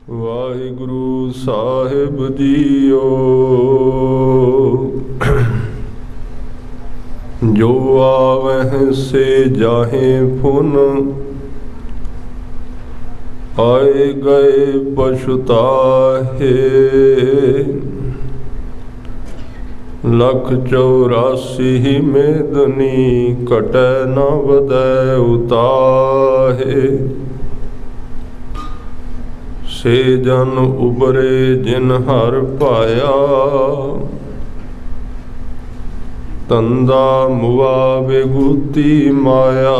ਵਾਹਿਗੁਰੂ ਸਾਹਿਬ JIO. ਜੋ ਆਵਹਿ ਸੇ ਜਾਹੇ phone, ਆਏ ਗਏ ਪਛੁਤਾਹੇ। 184 ਮੇਦਨੀ, ਘਟੈ ਨ ਵਧੈ ਉਤਾਹੇ। ਸੇ ਜਨ ਉਬਰੇ ਜਿਨ ਹਰ ਭਾਇਆ, ਤੰਦਾ ਮੁਆ ਵਿਗੂਤੀ ਮਾਇਆ।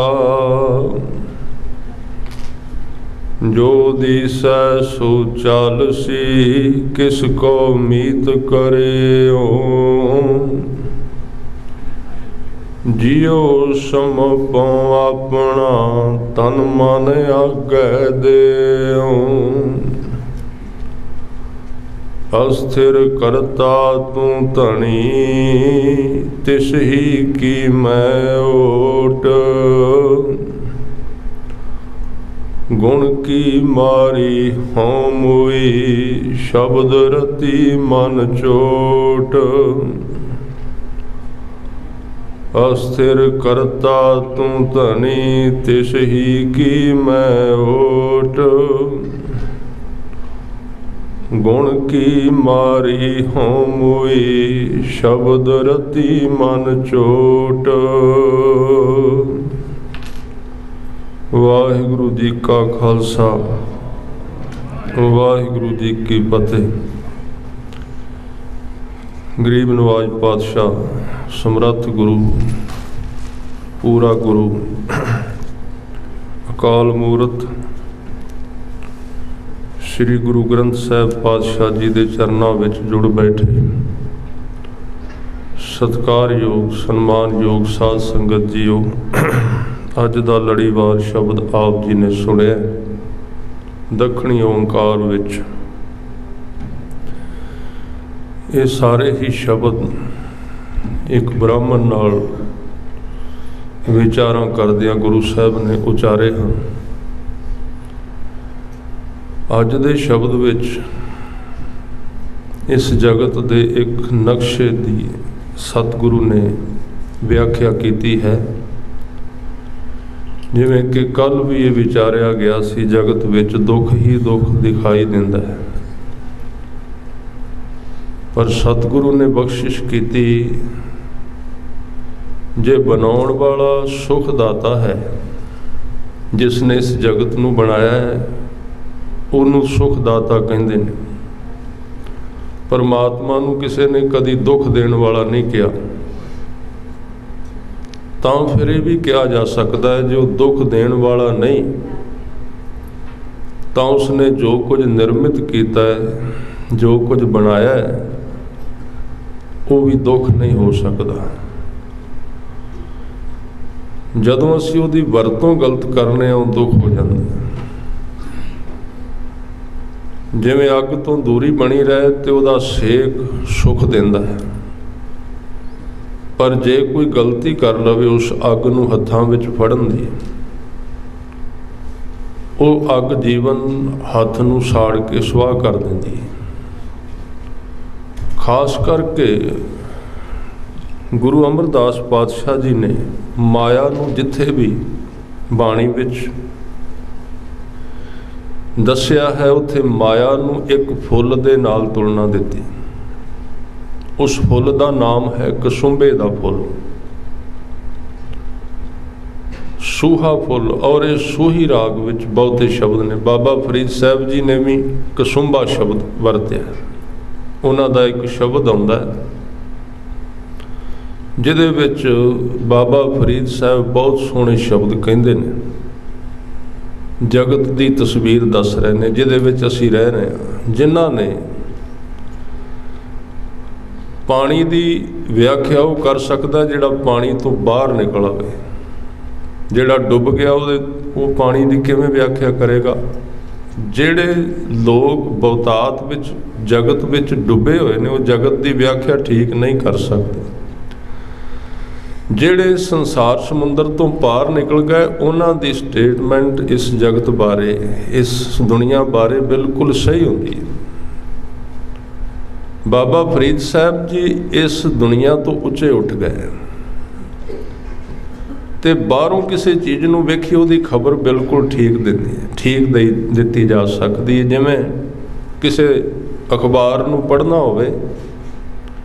ਜੋ ਦੀਸੈ ਸੋ ਚਾਲਸੀ, ਕਿਸ ਕੋ ਮੀਤ ਕਰਿਓ। ਜਿਉ ਸਮਪਉ ਆਪਣਾ, ਤਨ ਮਨ ਆਗੈ ਦੇਉ। ਅਸਥਿਰ ਕਰਤਾ ਤੂੰ ਧਣੀ, ਤਿਸ ਹੀ ਕੀ ਮੈਂ ਓਟ। ਗੁਣ ਕੀ ਮਾਰੀ ਹਉ ਮੁਈ, ਸ਼ਬਦ ਰਤੀ ਮਨ ਚੋਟ। ਅਸਥਿਰ ਕਰਤਾ ਤੂੰ ਧਣੀ, ਤਿਸ ਹੀ ਕੀ ਮੈਂ ਓਟ। ਗੁਣ ਕੀ ਮਾਰੀ ਹਉ ਮੁਈ, ਸ਼ਬਦ ਰਤੀ ਮਨ ਚੋਟ। ਵਾਹਿਗੁਰੂ ਜੀ ਕਾ ਖਾਲਸਾ, ਵਾਹਿਗੁਰੂ ਜੀ ਕੀ ਫਤਿਹ। ਗਰੀਬ ਨਵਾਜ ਪਾਤਸ਼ਾਹ, ਸਮਰੱਥ ਗੁਰੂ, ਪੂਰਾ ਗੁਰੂ, ਅਕਾਲ ਮੂਰਤ ਸ੍ਰੀ ਗੁਰੂ ਗ੍ਰੰਥ ਸਾਹਿਬ ਪਾਤਸ਼ਾਹ ਜੀ ਦੇ ਚਰਨਾਂ ਵਿੱਚ ਜੁੜ ਬੈਠੇ ਸਤਿਕਾਰਯੋਗ ਸਨਮਾਨਯੋਗ ਸਾਧ ਸੰਗਤ ਜੀਓ। ਅੱਜ ਦਾ ਲੜੀਵਾਰ ਸ਼ਬਦ ਆਪ ਜੀ ਨੇ ਸੁਣਿਆ। ਦੱਖਣੀ ਓਂਕਾਰ ਵਿੱਚ ਇਹ ਸਾਰੇ ਹੀ ਸ਼ਬਦ ਇੱਕ ਬ੍ਰਾਹਮਣ ਨਾਲ ਵਿਚਾਰਾਂ ਕਰਦਿਆਂ ਗੁਰੂ ਸਾਹਿਬ ਨੇ ਉਚਾਰੇ ਹਨ। ਅੱਜ ਦੇ ਸ਼ਬਦ ਵਿੱਚ ਇਸ ਜਗਤ ਦੇ ਇੱਕ ਨਕਸ਼ੇ ਦੀ ਸਤਿਗੁਰੂ ਨੇ ਵਿਆਖਿਆ ਕੀਤੀ ਹੈ। ਜਿਵੇਂ ਕਿ ਕੱਲ੍ਹ ਵੀ ਇਹ ਵਿਚਾਰਿਆ ਗਿਆ ਸੀ, ਜਗਤ ਵਿੱਚ ਦੁੱਖ ਹੀ ਦੁੱਖ ਦਿਖਾਈ ਦਿੰਦਾ ਹੈ, ਪਰ ਸਤਿਗੁਰੂ ਨੇ ਬਖਸ਼ਿਸ਼ ਕੀਤੀ, ਜੇ ਬਣਾਉਣ ਵਾਲਾ ਸੁਖ ਦਾਤਾ ਹੈ, ਜਿਸ ਨੇ ਇਸ ਜਗਤ ਨੂੰ ਬਣਾਇਆ ਹੈ, ਉਹਨੂੰ ਸੁਖ ਦਾਤਾ ਕਹਿੰਦੇ ਨੇ। ਪਰਮਾਤਮਾ ਨੂੰ ਕਿਸੇ ਨੇ ਕਦੀ ਦੁੱਖ ਦੇਣ ਵਾਲਾ ਨਹੀਂ ਕਿਹਾ। ਤਾਂ ਫਿਰ ਇਹ ਵੀ ਕਿਹਾ ਜਾ ਸਕਦਾ ਹੈ, ਜੋ ਦੁੱਖ ਦੇਣ ਵਾਲਾ ਨਹੀਂ, ਤਾਂ ਉਸਨੇ ਜੋ ਕੁਝ ਨਿਰਮਿਤ ਕੀਤਾ ਹੈ, ਜੋ ਕੁਝ ਬਣਾਇਆ ਹੈ, ਉਹ ਵੀ ਦੁੱਖ ਨਹੀਂ ਹੋ ਸਕਦਾ। ਜਦੋਂ ਅਸੀਂ ਉਹਦੀ ਵਰਤੋਂ ਗਲਤ ਕਰਨੇ ਆ, ਉਹ ਦੁੱਖ ਹੋ ਜਾਂਦਾ। ਜਿਵੇਂ ਅੱਗ ਤੋਂ ਦੂਰੀ ਬਣੀ ਰਹੇ ਤੇ ਉਹਦਾ ਸੇਕ ਸੁੱਖ ਦਿੰਦਾ ਹੈ, ਪਰ ਜੇ ਕੋਈ ਗਲਤੀ ਕਰ ਲਵੇ ਉਸ ਅੱਗ ਨੂੰ ਹੱਥਾਂ ਵਿੱਚ ਫੜਨ ਦੀ, ਉਹ ਅੱਗ ਜੀਵਨ ਹੱਥ ਨੂੰ ਸਾੜ ਕੇ ਸੁਆਹ ਕਰ ਦਿੰਦੀ ਹੈ। ਖਾਸ ਕਰਕੇ ਗੁਰੂ ਅਮਰਦਾਸ ਪਾਤਸ਼ਾਹ ਜੀ ਨੇ ਮਾਇਆ ਨੂੰ ਜਿੱਥੇ ਵੀ ਬਾਣੀ ਵਿੱਚ ਦੱਸਿਆ ਹੈ, ਉੱਥੇ ਮਾਇਆ ਨੂੰ ਇੱਕ ਫੁੱਲ ਦੇ ਨਾਲ ਤੁਲਨਾ ਦਿੱਤੀ। ਉਸ ਫੁੱਲ ਦਾ ਨਾਮ ਹੈ ਕਸੁੰਬੇ ਦਾ ਫੁੱਲ, ਸੂਹਾ ਫੁੱਲ। ਔਰ ਇਹ ਸੂਹੀ ਰਾਗ ਵਿੱਚ ਬਹੁਤੇ ਸ਼ਬਦ ਨੇ। ਬਾਬਾ ਫਰੀਦ ਸਾਹਿਬ ਜੀ ਨੇ ਵੀ ਕਸੁੰਬਾ ਸ਼ਬਦ ਵਰਤਿਆ। ਉਹਨਾਂ ਦਾ ਇੱਕ ਸ਼ਬਦ ਆਉਂਦਾ ਹੈ ਜਿਹਦੇ ਵਿੱਚ ਬਾਬਾ ਫਰੀਦ ਸਾਹਿਬ ਬਹੁਤ ਸੋਹਣੇ ਸ਼ਬਦ ਕਹਿੰਦੇ ਨੇ। ਜਗਤ ਦੀ ਤਸਵੀਰ ਦੱਸ ਰਹੇ ਨੇ ਜਿਹਦੇ ਵਿੱਚ ਅਸੀਂ ਰਹਿ ਰਹੇ ਹਾਂ। ਜਿਨ੍ਹਾਂ ਨੇ ਪਾਣੀ ਦੀ ਵਿਆਖਿਆ ਉਹ ਕਰ ਸਕਦਾ ਜਿਹੜਾ ਪਾਣੀ ਤੋਂ ਬਾਹਰ ਨਿਕਲ ਆਵੇ। ਜਿਹੜਾ ਡੁੱਬ ਗਿਆ ਉਹ ਪਾਣੀ ਦੀ ਕਿਵੇਂ ਵਿਆਖਿਆ ਕਰੇਗਾ। ਜਿਹੜੇ ਲੋਕ ਬਹੁਤਾਤ ਵਿੱਚ ਜਗਤ ਵਿੱਚ ਡੁੱਬੇ ਹੋਏ ਨੇ, ਉਹ ਜਗਤ ਦੀ ਵਿਆਖਿਆ ਠੀਕ ਨਹੀਂ ਕਰ ਸਕਦੇ। ਜਿਹੜੇ ਸੰਸਾਰ ਸਮੁੰਦਰ ਤੋਂ ਪਾਰ ਨਿਕਲ ਗਏ ਉਹਨਾਂ ਦੀ ਸਟੇਟਮੈਂਟ ਇਸ ਜਗਤ ਬਾਰੇ, ਇਸ ਦੁਨੀਆ ਬਾਰੇ ਬਿਲਕੁਲ ਸਹੀ ਹੁੰਦੀ ਹੈ। ਬਾਬਾ ਫਰੀਦ ਸਾਹਿਬ ਜੀ ਇਸ ਦੁਨੀਆ ਤੋਂ ਉੱਚੇ ਉੱਠ ਗਏ ਤੇ ਬਾਹਰੋਂ ਕਿਸੇ ਚੀਜ਼ ਨੂੰ ਵੇਖੀ ਉਹਦੀ ਖਬਰ ਬਿਲਕੁਲ ਠੀਕ ਦਿੱਤੀ ਜਾ ਸਕਦੀ ਹੈ। ਜਿਵੇਂ ਕਿਸੇ ਅਖਬਾਰ ਨੂੰ ਪੜ੍ਹਨਾ ਹੋਵੇ,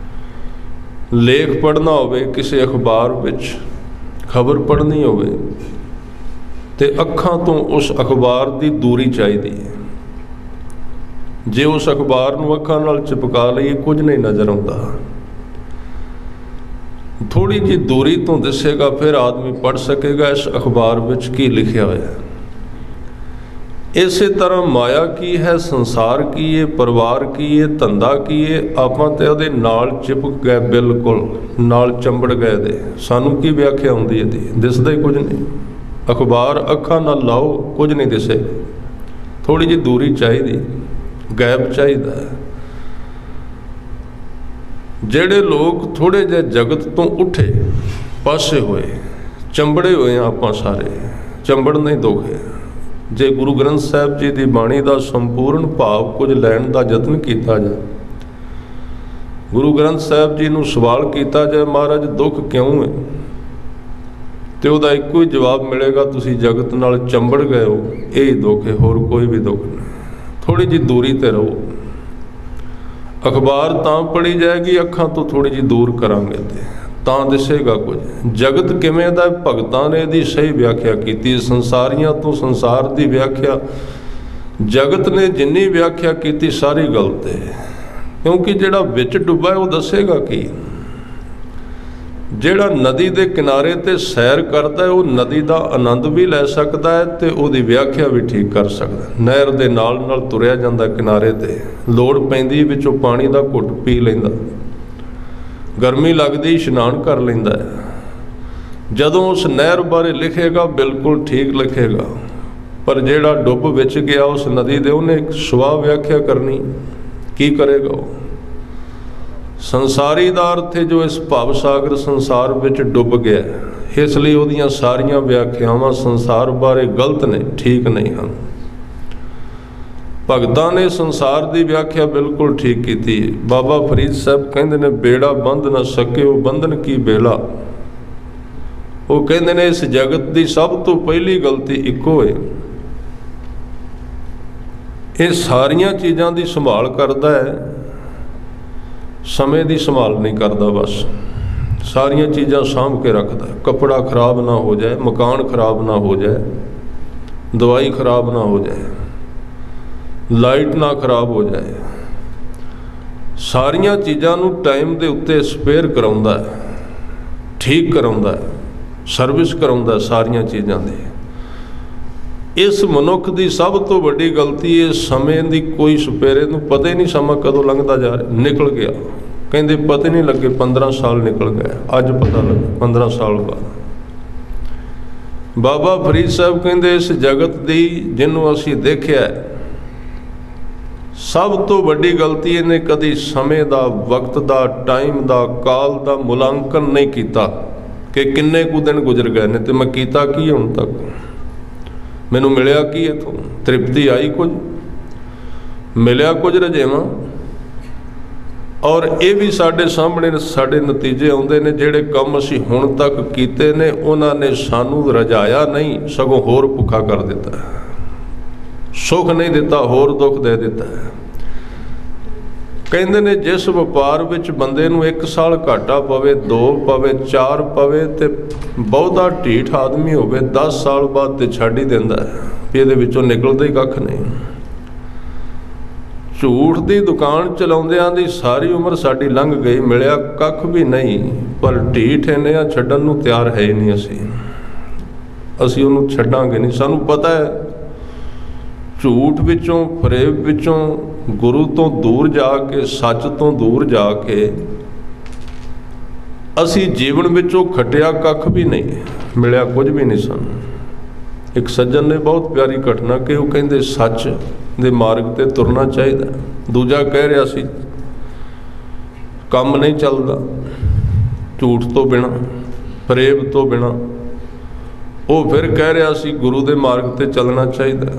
ਲੇਖ ਪੜ੍ਹਨਾ ਹੋਵੇ, ਕਿਸੇ ਅਖਬਾਰ ਵਿੱਚ ਖਬਰ ਪੜ੍ਹਨੀ ਹੋਵੇ ਤੇ ਅੱਖਾਂ ਤੋਂ ਉਸ ਅਖਬਾਰ ਦੀ ਦੂਰੀ ਚਾਹੀਦੀ ਹੈ। ਜੇ ਉਸ ਅਖਬਾਰ ਨੂੰ ਅੱਖਾਂ ਨਾਲ ਚਿਪਕਾ ਲਈਏ ਕੁਝ ਨਹੀਂ ਨਜ਼ਰ ਆਉਂਦਾ, ਥੋੜ੍ਹੀ ਜਿਹੀ ਦੂਰੀ ਤੋਂ ਦਿਸੇਗਾ, ਫਿਰ ਆਦਮੀ ਪੜ੍ਹ ਸਕੇਗਾ ਇਸ ਅਖਬਾਰ ਵਿੱਚ ਕੀ ਲਿਖਿਆ ਹੋਇਆ। ਇਸੇ ਤਰ੍ਹਾਂ ਮਾਇਆ ਕੀ ਹੈ, ਸੰਸਾਰ ਕੀ ਹੈ, ਪਰਿਵਾਰ ਕੀ ਹੈ, ਧੰਦਾ ਕੀ ਹੈ, ਆਪਾਂ ਤੇ ਉਹਦੇ ਨਾਲ ਚਿਪਕ ਗਏ, ਬਿਲਕੁਲ ਨਾਲ ਚੰਬੜ ਗਏ ਦੇ। ਸਾਨੂੰ ਕੀ ਵਿਆਖਿਆ ਹੁੰਦੀ ਇਹਦੀ? ਦਿਸਦਾ ਹੀ ਕੁਝ ਨਹੀਂ। ਅਖਬਾਰ ਅੱਖਾਂ ਨਾਲ ਲਾਓ, ਕੁਝ ਨਹੀਂ ਦਿਸੇ। ਥੋੜ੍ਹੀ ਜਿਹੀ ਦੂਰੀ ਚਾਹੀਦੀ, ਗੈਪ ਚਾਹੀਦਾ ਹੈ। ਜਿਹੜੇ ਲੋਕ ਥੋੜ੍ਹੇ ਜਿਹੇ ਜਗਤ ਤੋਂ ਉੱਠੇ, ਪਾਸੇ ਹੋਏ, ਚੰਬੜੇ ਹੋਏ ਆ, ਆਪਾਂ ਸਾਰੇ ਚੰਬੜ ਨਹੀਂ ਦੋਗੇ। ਜੇ ਗੁਰੂ ਗ੍ਰੰਥ ਸਾਹਿਬ ਜੀ ਦੀ ਬਾਣੀ ਦਾ ਸੰਪੂਰਨ ਭਾਵ ਕੁਝ ਲੈਣ ਦਾ ਯਤਨ ਕੀਤਾ ਜਾਏ, ਗੁਰੂ ਗ੍ਰੰਥ ਸਾਹਿਬ ਜੀ ਨੂੰ ਸਵਾਲ ਕੀਤਾ ਜਾਏ ਮਹਾਰਾਜ ਦੁੱਖ ਕਿਉਂ ਹੈ, ਤੇ ਉਹਦਾ ਇੱਕੋ ਹੀ ਜਵਾਬ ਮਿਲੇਗਾ, ਤੁਸੀਂ ਜਗਤ ਨਾਲ ਚੰਬੜ ਗਏ ਹੋ, ਇਹ ਹੀ ਦੁੱਖ ਹੈ, ਹੋਰ ਕੋਈ ਵੀ ਦੁੱਖ ਨਹੀਂ। ਥੋੜ੍ਹੀ ਜਿਹੀ ਦੂਰੀ ਤੇ ਰਹੋ। ਅਖਬਾਰ ਤਾਂ ਪੜ੍ਹੀ ਜਾਏਗੀ, ਅੱਖਾਂ ਤੋਂ ਥੋੜ੍ਹੀ ਜਿਹੀ ਦੂਰ ਕਰਾਂਗੇ ਤੇ ਤਾਂ ਦਿਸੇਗਾ ਕੁਝ। ਜਗਤ ਕਿਵੇਂ ਦਾ, ਭਗਤਾਂ ਨੇ ਇਹਦੀ ਸਹੀ ਵਿਆਖਿਆ ਕੀਤੀ। ਸੰਸਾਰੀਆਂ ਤੋਂ ਸੰਸਾਰ ਦੀ ਵਿਆਖਿਆ, ਜਗਤ ਨੇ ਜਿੰਨੀ ਵਿਆਖਿਆ ਕੀਤੀ ਸਾਰੀ ਗਲਤ ਹੈ, ਕਿਉਂਕਿ ਜਿਹੜਾ ਵਿੱਚ ਡੁੱਬਾ ਉਹ ਦੱਸੇਗਾ ਕੀ। ਜਿਹੜਾ ਨਦੀ ਦੇ ਕਿਨਾਰੇ ਤੇ ਸੈਰ ਕਰਦਾ ਹੈ ਉਹ ਨਦੀ ਦਾ ਆਨੰਦ ਵੀ ਲੈ ਸਕਦਾ ਹੈ ਤੇ ਉਹਦੀ ਵਿਆਖਿਆ ਵੀ ਠੀਕ ਕਰ ਸਕਦਾ। ਨਹਿਰ ਦੇ ਨਾਲ ਨਾਲ ਤੁਰਿਆ ਜਾਂਦਾ ਕਿਨਾਰੇ ਤੇ, ਲੋੜ ਪੈਂਦੀ ਵਿੱਚੋਂ ਪਾਣੀ ਦਾ ਘੁੱਟ ਪੀ ਲੈਂਦਾ, ਗਰਮੀ ਲੱਗਦੀ ਇਸ਼ਨਾਨ ਕਰ ਲੈਂਦਾ ਹੈ। ਜਦੋਂ ਉਸ ਨਹਿਰ ਬਾਰੇ ਲਿਖੇਗਾ ਬਿਲਕੁਲ ਠੀਕ ਲਿਖੇਗਾ, ਪਰ ਜਿਹੜਾ ਡੁੱਬ ਵਿੱਚ ਗਿਆ ਉਸ ਨਦੀ ਦੇ, ਉਹਨੇ ਇੱਕ ਸਵਾ ਵਿਆਖਿਆ ਕਰਨੀ, ਕੀ ਕਰੇਗਾ ਉਹ? ਸੰਸਾਰੀ ਦਾ ਅਰਥ ਹੈ ਜੋ ਇਸ ਭਵ ਸਾਗਰ ਸੰਸਾਰ ਵਿੱਚ ਡੁੱਬ ਗਿਆ, ਇਸ ਲਈ ਉਹਦੀਆਂ ਸਾਰੀਆਂ ਵਿਆਖਿਆਵਾਂ ਸੰਸਾਰ ਬਾਰੇ ਗਲਤ ਨੇ, ਠੀਕ ਨਹੀਂ ਹਨ। ਭਗਤਾਂ ਨੇ ਸੰਸਾਰ ਦੀ ਵਿਆਖਿਆ ਬਿਲਕੁਲ ਠੀਕ ਕੀਤੀ ਹੈ। ਬਾਬਾ ਫਰੀਦ ਸਾਹਿਬ ਕਹਿੰਦੇ ਨੇ, ਬੇੜਾ ਬੰਧ ਨਾ ਸਕੇ ਉਹ ਬੰਧਨ ਕੀ ਬੇੜਾ। ਉਹ ਕਹਿੰਦੇ ਨੇ ਇਸ ਜਗਤ ਦੀ ਸਭ ਤੋਂ ਪਹਿਲੀ ਗਲਤੀ ਇੱਕੋ ਹੈ, ਇਹ ਸਾਰੀਆਂ ਚੀਜ਼ਾਂ ਦੀ ਸੰਭਾਲ ਕਰਦਾ ਹੈ, ਸਮੇਂ ਦੀ ਸੰਭਾਲ ਨਹੀਂ ਕਰਦਾ। ਬਸ ਸਾਰੀਆਂ ਚੀਜ਼ਾਂ ਸਾਂਭ ਕੇ ਰੱਖਦਾ, ਕੱਪੜਾ ਖਰਾਬ ਨਾ ਹੋ ਜਾਏ, ਮਕਾਨ ਖਰਾਬ ਨਾ ਹੋ ਜਾਏ, ਦਵਾਈ ਖਰਾਬ ਨਾ ਹੋ ਜਾਏ, ਲਾਈਟ ਨਾ ਖਰਾਬ ਹੋ ਜਾਏ। ਸਾਰੀਆਂ ਚੀਜ਼ਾਂ ਨੂੰ ਟਾਈਮ ਦੇ ਉੱਤੇ ਸਪੇਅਰ ਕਰਾਉਂਦਾ ਹੈ, ਠੀਕ ਕਰਾਉਂਦਾ ਹੈ, ਸਰਵਿਸ ਕਰਾਉਂਦਾ ਸਾਰੀਆਂ ਚੀਜ਼ਾਂ ਦੀ। ਇਸ ਮਨੁੱਖ ਦੀ ਸਭ ਤੋਂ ਵੱਡੀ ਗਲਤੀ ਹੈ ਸਮੇਂ ਦੀ ਕੋਈ ਸਪੇਰੇ ਨੂੰ ਪਤਾ ਹੀ ਨਹੀਂ ਸਮਾਂ ਕਦੋਂ ਲੰਘਦਾ ਜਾ ਰਿਹਾ, ਨਿਕਲ ਗਿਆ। ਕਹਿੰਦੇ ਪਤਾ ਨਹੀਂ ਲੱਗੇ 15 ਸਾਲ ਨਿਕਲ ਗਏ, ਅੱਜ ਪਤਾ ਲੱਗਾ 15 ਸਾਲ ਬਾਅਦ। ਬਾਬਾ ਫਰੀਦ ਸਾਹਿਬ ਕਹਿੰਦੇ ਇਸ ਜਗਤ ਦੀ ਜਿਹਨੂੰ ਅਸੀਂ ਦੇਖਿਆ, ਸਭ ਤੋਂ ਵੱਡੀ ਗਲਤੀ ਇਹਨੇ ਕਦੀ ਸਮੇਂ ਦਾ, ਵਕਤ ਦਾ, ਟਾਈਮ ਦਾ, ਕਾਲ ਦਾ ਮੁਲਾਂਕਣ ਨਹੀਂ ਕੀਤਾ ਕਿ ਕਿੰਨੇ ਕੁ ਦਿਨ ਗੁਜ਼ਰ ਗਏ ਨੇ ਤੇ ਮੈਂ ਕੀਤਾ ਕੀ ਹੁਣ ਤੱਕ, ਮੈਨੂੰ ਮਿਲਿਆ ਕੀ ਇੱਥੋਂ, ਤ੍ਰਿਪਤੀ ਆਈ ਕੁਝ, ਮਿਲਿਆ ਕੁਝ ਰਜੇਵਾਂ। ਔਰ ਇਹ ਵੀ ਸਾਡੇ ਸਾਹਮਣੇ ਸਾਡੇ ਨਤੀਜੇ ਆਉਂਦੇ ਨੇ, ਜਿਹੜੇ ਕੰਮ ਅਸੀਂ ਹੁਣ ਤੱਕ ਕੀਤੇ ਨੇ ਉਹਨਾਂ ਨੇ ਸਾਨੂੰ ਰਜਾਇਆ ਨਹੀਂ, ਸਗੋਂ ਹੋਰ ਭੁੱਖਾ ਕਰ ਦਿੱਤਾ, ਸੁੱਖ ਨਹੀਂ ਦਿੱਤਾ, ਹੋਰ ਦੁੱਖ ਦੇ ਦਿੱਤਾ। ਕਹਿੰਦੇ ਨੇ ਜਿਸ ਵਪਾਰ ਵਿੱਚ ਬੰਦੇ ਨੂੰ 1 ਸਾਲ ਘਾਟਾ ਪਵੇ, 2 ਪਵੇ, 4 ਪਵੇ ਤੇ ਬਹੁਤਾ ਢੀਠ ਆਦਮੀ ਹੋਵੇ 10 ਸਾਲ ਬਾਅਦ ਤੇ ਛੱਡ ਹੀ ਦਿੰਦਾ ਹੈ ਵੀ ਇਹਦੇ ਵਿੱਚੋਂ ਨਿਕਲਦਾ ਹੀ ਕੱਖ ਨਹੀਂ। ਝੂਠ ਦੀ ਦੁਕਾਨ ਚਲਾਉਂਦਿਆਂ ਦੀ ਸਾਰੀ ਉਮਰ ਸਾਡੀ ਲੰਘ ਗਈ, ਮਿਲਿਆ ਕੱਖ ਵੀ ਨਹੀਂ, ਪਰ ਢੀਠ ਇੰਨੇ ਆ ਛੱਡਣ ਨੂੰ ਤਿਆਰ ਹੈ ਹੀ ਨਹੀਂ। ਅਸੀਂ ਉਹਨੂੰ ਛੱਡਾਂਗੇ ਨਹੀਂ। ਸਾਨੂੰ ਪਤਾ ਹੈ ਝੂਠ ਵਿੱਚੋਂ, ਫਰੇਬ ਵਿੱਚੋਂ, ਗੁਰੂ ਤੋਂ ਦੂਰ ਜਾ ਕੇ, ਸੱਚ ਤੋਂ ਦੂਰ ਜਾ ਕੇ ਅਸੀਂ ਜੀਵਨ ਵਿੱਚੋਂ ਖਟਿਆ ਕੱਖ ਵੀ ਨਹੀਂ, ਮਿਲਿਆ ਕੁਝ ਵੀ ਨਹੀਂ ਸਾਨੂੰ। ਇੱਕ ਸੱਜਣ ਨੇ ਬਹੁਤ ਪਿਆਰੀ ਘਟਨਾ ਕਿ ਉਹ ਕਹਿੰਦੇ ਸੱਚ ਦੇ ਮਾਰਗ ਤੇ ਤੁਰਨਾ ਚਾਹੀਦਾ, ਦੂਜਾ ਕਹਿ ਰਿਹਾ ਸੀ ਕੰਮ ਨਹੀਂ ਚੱਲਦਾ ਝੂਠ ਤੋਂ ਬਿਨਾਂ। ਪ੍ਰੇਮ ਤੋਂ ਬਿਨਾਂ। ਉਹ ਫਿਰ ਕਹਿ ਰਿਹਾ ਸੀ ਗੁਰੂ ਦੇ ਮਾਰਗ ਤੇ ਚੱਲਣਾ ਚਾਹੀਦਾ।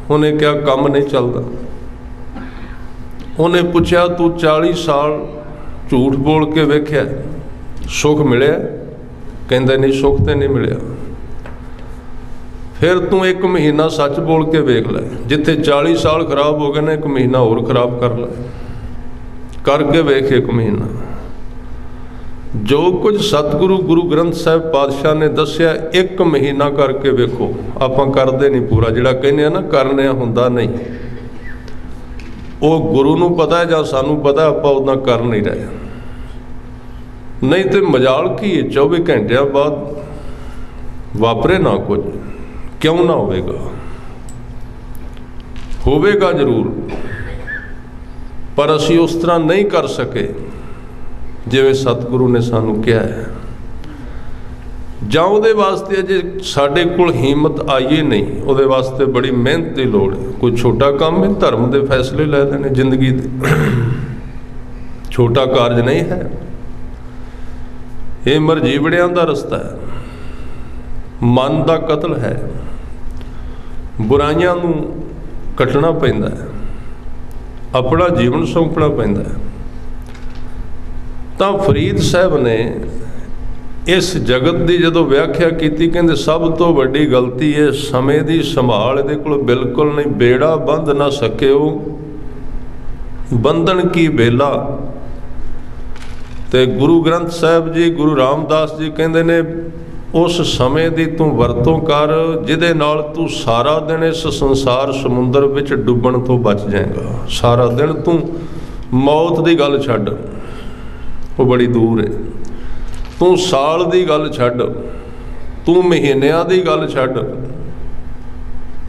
ਉਹਨੇ ਕਿਹਾ ਕੰਮ ਨਹੀਂ ਚੱਲਦਾ। ਉਹਨੇ ਪੁੱਛਿਆ ਤੂੰ 40 ਸਾਲ ਝੂਠ ਬੋਲ ਕੇ ਵੇਖਿਆ, ਸੁੱਖ ਮਿਲਿਆ? ਕਹਿੰਦਾ ਨਹੀਂ, ਸੁੱਖ ਤੇ ਨਹੀਂ ਮਿਲਿਆ। ਫਿਰ ਤੂੰ 1 ਮਹੀਨਾ ਸੱਚ ਬੋਲ ਕੇ ਵੇਖ ਲੈ, ਜਿੱਥੇ 40 ਸਾਲ ਖਰਾਬ ਹੋ ਗਏ ਨੇ 1 ਮਹੀਨਾ ਹੋਰ ਖਰਾਬ ਕਰ ਲੈ, ਕਰਕੇ ਵੇਖ 1 ਮਹੀਨਾ। ਜੋ ਕੁਝ ਸਤਿਗੁਰੂ ਗੁਰੂ ਗ੍ਰੰਥ ਸਾਹਿਬ ਪਾਤਸ਼ਾਹ ਨੇ ਦੱਸਿਆ 1 ਮਹੀਨਾ ਕਰਕੇ ਵੇਖੋ। ਆਪਾਂ ਕਰਦੇ ਨਹੀਂ ਪੂਰਾ, ਜਿਹੜਾ ਕਹਿੰਦੇ ਆ ਨਾ ਕਰਨਿਆ ਹੁੰਦਾ ਨਹੀਂ। ਉਹ ਗੁਰੂ ਨੂੰ ਪਤਾ ਹੈ ਜਾਂ ਸਾਨੂੰ ਪਤਾ, ਆਪਾਂ ਉੱਦਾਂ ਕਰ ਨਹੀਂ ਰਹੇ। ਨਹੀਂ ਤੇ ਮਜਾਲ ਕੀ ਹੈ, 24 ਘੰਟਿਆਂ ਬਾਅਦ ਵਾਪਰੇ ਨਾ ਕੁਝ, ਕਿਉਂ ਨਾ ਹੋਵੇਗਾ? ਹੋਵੇਗਾ ਜ਼ਰੂਰ, ਪਰ ਅਸੀਂ ਉਸ ਤਰ੍ਹਾਂ ਨਹੀਂ ਕਰ ਸਕੇ ਜਿਵੇਂ ਸਤਿਗੁਰੂ ਨੇ ਸਾਨੂੰ ਕਿਹਾ ਹੈ। ਜਾਂ ਉਹਦੇ ਵਾਸਤੇ ਅਜੇ ਸਾਡੇ ਕੋਲ ਹਿੰਮਤ ਆਈਏ ਨਹੀਂ, ਉਹਦੇ ਵਾਸਤੇ ਬੜੀ ਮਿਹਨਤ ਦੀ ਲੋੜ ਹੈ। ਕੋਈ ਛੋਟਾ ਕੰਮ ਹੈ, ਧਰਮ ਦੇ ਫੈਸਲੇ ਲੈ ਲੈਣੇ ਜ਼ਿੰਦਗੀ ਦੇ, ਛੋਟਾ ਕਾਰਜ ਨਹੀਂ ਹੈ। ਇਹ ਮਰਜੀਵੜਿਆਂ ਦਾ ਰਸਤਾ ਹੈ, ਮਨ ਦਾ ਕਤਲ ਹੈ, ਬੁਰਾਈਆਂ ਨੂੰ ਕੱਟਣਾ ਪੈਂਦਾ ਹੈ, ਆਪਣਾ ਜੀਵਨ ਸੌਂਪਣਾ ਪੈਂਦਾ ਹੈ। ਤਾਂ ਫਰੀਦ ਸਾਹਿਬ ਨੇ ਇਸ ਜਗਤ ਦੀ ਜਦੋਂ ਵਿਆਖਿਆ ਕੀਤੀ, ਕਹਿੰਦੇ ਸਭ ਤੋਂ ਵੱਡੀ ਗਲਤੀ ਹੈ ਸਮੇਂ ਦੀ ਸੰਭਾਲ ਇਹਦੇ ਕੋਲ ਬਿਲਕੁਲ ਨਹੀਂ। ਬੇੜਾ ਬੰਧ ਨਾ ਸਕਿਓ ਬੰਧਨ ਕੀ ਬੇਲਾ। ਤੇ ਗੁਰੂ ਗ੍ਰੰਥ ਸਾਹਿਬ ਜੀ, ਗੁਰੂ ਰਾਮਦਾਸ ਜੀ ਕਹਿੰਦੇ ਨੇ ਉਸ ਸਮੇਂ ਦੀ ਤੂੰ ਵਰਤੋਂ ਕਰ ਜਿਹਦੇ ਨਾਲ ਤੂੰ ਸਾਰਾ ਦਿਨ ਇਸ ਸੰਸਾਰ ਸਮੁੰਦਰ ਵਿੱਚ ਡੁੱਬਣ ਤੋਂ ਬਚ ਜਾਏਗਾ। ਸਾਰਾ ਦਿਨ ਤੂੰ ਮੌਤ ਦੀ ਗੱਲ ਛੱਡ, ਉਹ ਬੜੀ ਦੂਰ ਹੈ। ਤੂੰ ਸਾਲ ਦੀ ਗੱਲ ਛੱਡ, ਤੂੰ ਮਹੀਨਿਆਂ ਦੀ ਗੱਲ ਛੱਡ,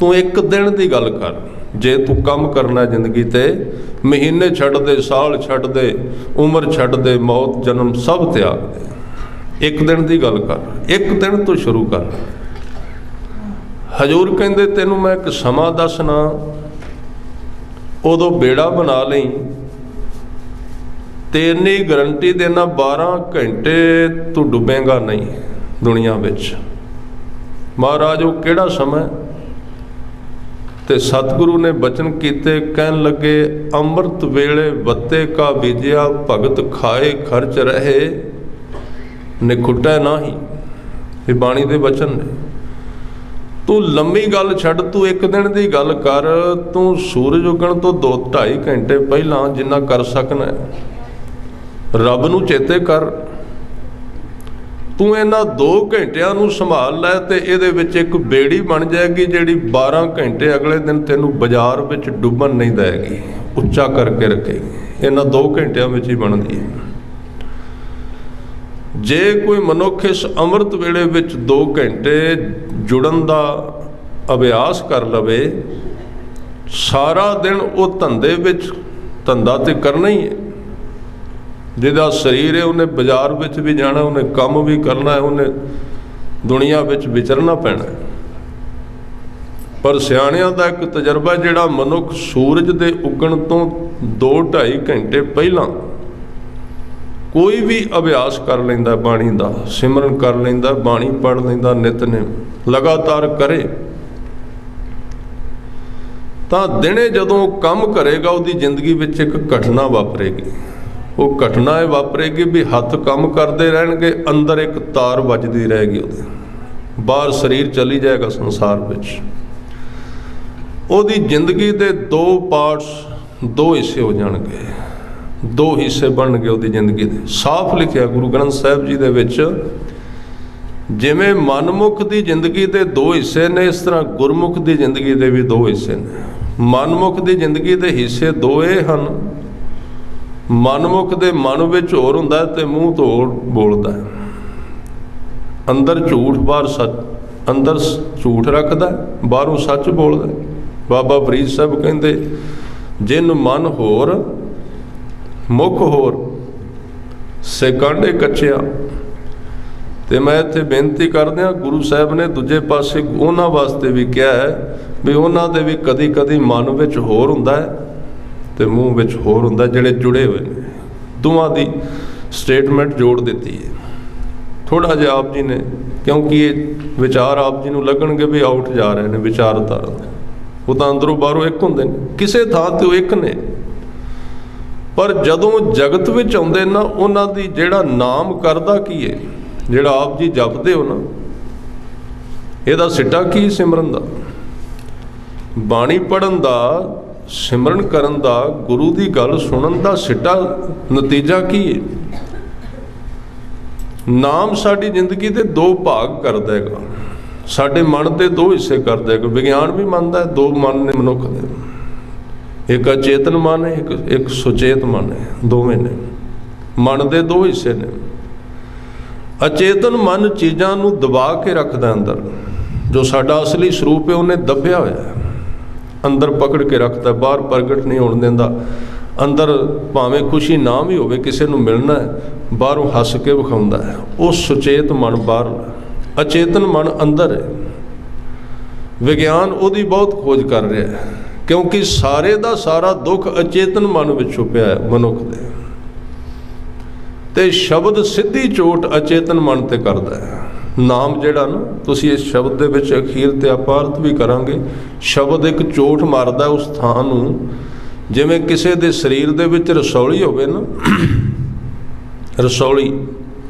ਤੂੰ 1 ਦਿਨ ਦੀ ਗੱਲ ਕਰ। ਜੇ ਤੂੰ ਕੰਮ ਕਰਨਾ ਜ਼ਿੰਦਗੀ ਤੇ, ਮਹੀਨੇ ਛੱਡ ਦੇ, ਸਾਲ ਛੱਡ ਦੇ, ਉਮਰ ਛੱਡ ਦੇ, ਮੌਤ ਜਨਮ ਸਭ ਤਿਆਗ ਦੇ। 1 ਦਿਨ ਦੀ ਗੱਲ ਕਰ, 1 ਦਿਨ ਤੋਂ ਸ਼ੁਰੂ ਕਰ। ਹਜ਼ੂਰ ਕਹਿੰਦੇ ਤੈਨੂੰ ਮੈਂ ਇੱਕ ਸਮਾਂ ਦੱਸਣਾ, ਉਦੋਂ ਬੇੜਾ ਬਣਾ ਲਈ ਤੇ ਇੰਨੀ ਗਰੰਟੀ ਦੇਣਾ 12 ਘੰਟੇ ਤੂੰ ਡੁੱਬੇਗਾ ਨਹੀਂ ਦੁਨੀਆ ਵਿੱਚ। ਮਹਾਰਾਜ ਉਹ ਕਿਹੜਾ ਸਮਾਂ? ਤੇ ਸਤਿਗੁਰੂ ਨੇ ਬਚਨ ਕੀਤੇ, ਕਹਿਣ ਲੱਗੇ ਅੰਮ੍ਰਿਤ ਵੇਲੇ ਵੱਤੇ ਕਾ ਬੀਜਿਆ, ਭਗਤ ਖਾਏ ਖਰਚ ਰਹੇ ਨਿਖੁੱਟੈ ਨਾਹੀ। ਇਹ ਬਾਣੀ ਦੇ ਬਚਨ ਨੇ। ਤੂੰ ਲੰਮੀ ਗੱਲ ਛੱਡ, ਤੂੰ 1 ਦਿਨ ਦੀ ਗੱਲ ਕਰ। ਤੂੰ ਸੂਰਜ ਉੱਗਣ ਤੋਂ 2-2.5 ਘੰਟੇ ਪਹਿਲਾਂ ਜਿੰਨਾ ਕਰ ਸਕਣਾ ਰੱਬ ਨੂੰ ਚੇਤੇ ਕਰ। ਤੂੰ ਇਹਨਾਂ 2 ਘੰਟਿਆਂ ਨੂੰ ਸੰਭਾਲ ਲੈ ਤੇ ਇਹਦੇ ਵਿੱਚ ਇੱਕ ਬੇੜੀ ਬਣ ਜਾਏਗੀ ਜਿਹੜੀ 12 ਘੰਟੇ ਅਗਲੇ ਦਿਨ ਤੈਨੂੰ ਬਾਜ਼ਾਰ ਵਿੱਚ ਡੁੱਬਣ ਨਹੀਂ ਦੇਵੇਗੀ, ਉੱਚਾ ਕਰਕੇ ਰੱਖੇਗੀ। ਇਹਨਾਂ 2 ਘੰਟਿਆਂ ਵਿੱਚ ਹੀ ਬਣਦੀ ਹੈ। ਜੇ ਕੋਈ ਮਨੁੱਖ ਇਸ ਅੰਮ੍ਰਿਤ ਵੇਲੇ ਵਿੱਚ 2 ਘੰਟੇ ਜੁੜਨ ਦਾ ਅਭਿਆਸ ਕਰ ਲਵੇ, ਸਾਰਾ ਦਿਨ ਉਹ ਧੰਦੇ ਵਿੱਚ, ਧੰਦਾ ਤੇ ਕਰਨਾ ਹੀ ਹੈ। ਜਿਹਦਾ ਸਰੀਰ ਹੈ ਉਹਨੇ ਬਾਜ਼ਾਰ ਵਿੱਚ ਵੀ ਜਾਣਾ, ਉਹਨੇ ਕੰਮ ਵੀ ਕਰਨਾ ਹੈ, ਉਹਨੇ ਦੁਨੀਆ ਵਿੱਚ ਵਿਚਰਨਾ ਪੈਣਾ। ਪਰ ਸਿਆਣਿਆਂ ਦਾ ਇੱਕ ਤਜਰਬਾ, ਜਿਹੜਾ ਮਨੁੱਖ ਸੂਰਜ ਦੇ ਉੱਗਣ ਤੋਂ 2-2.5 ਘੰਟੇ ਪਹਿਲਾਂ ਕੋਈ ਵੀ ਅਭਿਆਸ ਕਰ ਲੈਂਦਾ, ਬਾਣੀ ਦਾ ਸਿਮਰਨ ਕਰ ਲੈਂਦਾ, ਬਾਣੀ ਪੜ੍ਹ ਲੈਂਦਾ, ਨਿਤਨੇਮ ਲਗਾਤਾਰ ਕਰੇ, ਤਾਂ ਦਿਨੇ ਜਦੋਂ ਕੰਮ ਕਰੇਗਾ ਉਹਦੀ ਜ਼ਿੰਦਗੀ ਵਿੱਚ ਇੱਕ ਘਟਨਾ ਵਾਪਰੇਗੀ। ਉਹ ਘਟਨਾ ਇਹ ਵਾਪਰੇਗੀ ਵੀ ਹੱਥ ਕੰਮ ਕਰਦੇ ਰਹਿਣਗੇ, ਅੰਦਰ ਇੱਕ ਤਾਰ ਵੱਜਦੀ ਰਹੇਗੀ ਉਹਦੇ, ਬਾਹਰ ਸਰੀਰ ਚਲੀ ਜਾਏਗਾ ਸੰਸਾਰ ਵਿੱਚ। ਉਹਦੀ ਜ਼ਿੰਦਗੀ ਦੇ 2 ਪਾਰਟਸ, 2 ਹਿੱਸੇ ਹੋ ਜਾਣਗੇ, 2 ਹਿੱਸੇ ਬਣਨਗੇ ਉਹਦੀ ਜ਼ਿੰਦਗੀ ਦੇ। ਸਾਫ਼ ਲਿਖਿਆ ਗੁਰੂ ਗ੍ਰੰਥ ਸਾਹਿਬ ਜੀ ਦੇ ਵਿੱਚ, ਜਿਵੇਂ ਮਨਮੁਖ ਦੀ ਜ਼ਿੰਦਗੀ ਦੇ 2 ਹਿੱਸੇ ਨੇ, ਇਸ ਤਰ੍ਹਾਂ ਗੁਰਮੁਖ ਦੀ ਜ਼ਿੰਦਗੀ ਦੇ ਵੀ 2 ਹਿੱਸੇ ਨੇ। ਮਨਮੁਖ ਦੀ ਜ਼ਿੰਦਗੀ ਦੇ ਹਿੱਸੇ 2 ਇਹ ਹਨ, ਮਨਮੁਖ ਦੇ ਮਨ ਵਿੱਚ ਹੋਰ ਹੁੰਦਾ ਤੇ ਮੂੰਹ ਤੋਂ ਹੋਰ ਬੋਲਦਾ, ਅੰਦਰ ਝੂਠ ਬਾਹਰ ਸੱਚ, ਅੰਦਰ ਝੂਠ ਰੱਖਦਾ ਬਾਹਰੋਂ ਸੱਚ ਬੋਲਦਾ। ਬਾਬਾ ਫਰੀਦ ਸਾਹਿਬ ਕਹਿੰਦੇ ਜਿਨ ਮਨ ਹੋਰ ਮੁਖ ਹੋਰ ਸੇ ਕਾਂਡੇ ਕੱਚਿਆ। ਤੇ ਮੈਂ ਇੱਥੇ ਬੇਨਤੀ ਕਰਦਿਆਂ, ਗੁਰੂ ਸਾਹਿਬ ਨੇ ਦੂਜੇ ਪਾਸੇ ਉਹਨਾਂ ਵਾਸਤੇ ਵੀ ਕਿਹਾ ਹੈ ਵੀ ਉਹਨਾਂ ਦੇ ਵੀ ਕਦੀ ਕਦੀ ਮਨ ਵਿੱਚ ਹੋਰ ਹੁੰਦਾ ਹੈ ਤੇ ਮੂੰਹ ਵਿੱਚ ਹੋਰ ਹੁੰਦਾ, ਜਿਹੜੇ ਜੁੜੇ ਹੋਏ ਨੇ। ਦੋਵਾਂ ਦੀ ਸਟੇਟਮੈਂਟ ਜੋੜ ਦਿੱਤੀ ਹੈ। थोड़ा जिहा आप जी ने, क्योंकि ये विचार आप जी नूं लगणगे भी आउट जा रहे हैं विचारधारा, वो तो अंदरों बाहरों एक होंदे ने, किसी थां ते एक ने, पर जदों जगत विच आउंदे ना उन्हां दी जिहड़ा नाम करदा की है, जिहड़ा आप जी जपदे हो ना, इहदा सिट्टा की सिमरन दा, बाणी पढ़न दा, सिमरन करन दा, गुरु दी गल सुनन दा सिट्टा नतीजा की है? नाम साडी जिंदगी दे दो भाग कर देगा, साडे मन के दो हिस्से कर देगा। विज्ञान भी मानता है दो मन ने मनुख दे, एक अचेतन मन है, एक सुचेत मन है, दोवें ने मन के दो हिस्से ने। अचेतन मन चीज़ां नूं दबा के रखदा अंदर, जो साडा असली स्वरूप है उन्हें दबिया होया अंदर पकड़ के रखता, बाहर प्रगट नहीं होण दिंदा। अंदर भावें खुशी ना भी होवे, किसी नूं मिलना है, बाहरों हस के विखाउंदा है, वो सुचेत मन बाहर, अचेतन मन अंदर है। विज्ञान उहदी बहुत खोज कर रहा है, क्योंकि सारे दा सारा दुख अचेतन मन विच छुपिया है मनुख दे, ते शब्द सीधी चोट अचेतन मन ते करदा है। नाम जिहड़ा ना, तुसीं इस शब्द दे विच अखीर ते आपां अर्थ भी करांगे, शब्द एक चोट मारदा उस थां नूं, जिवें किसी दे शरीर दे विच रसौली होवे ना, रसौली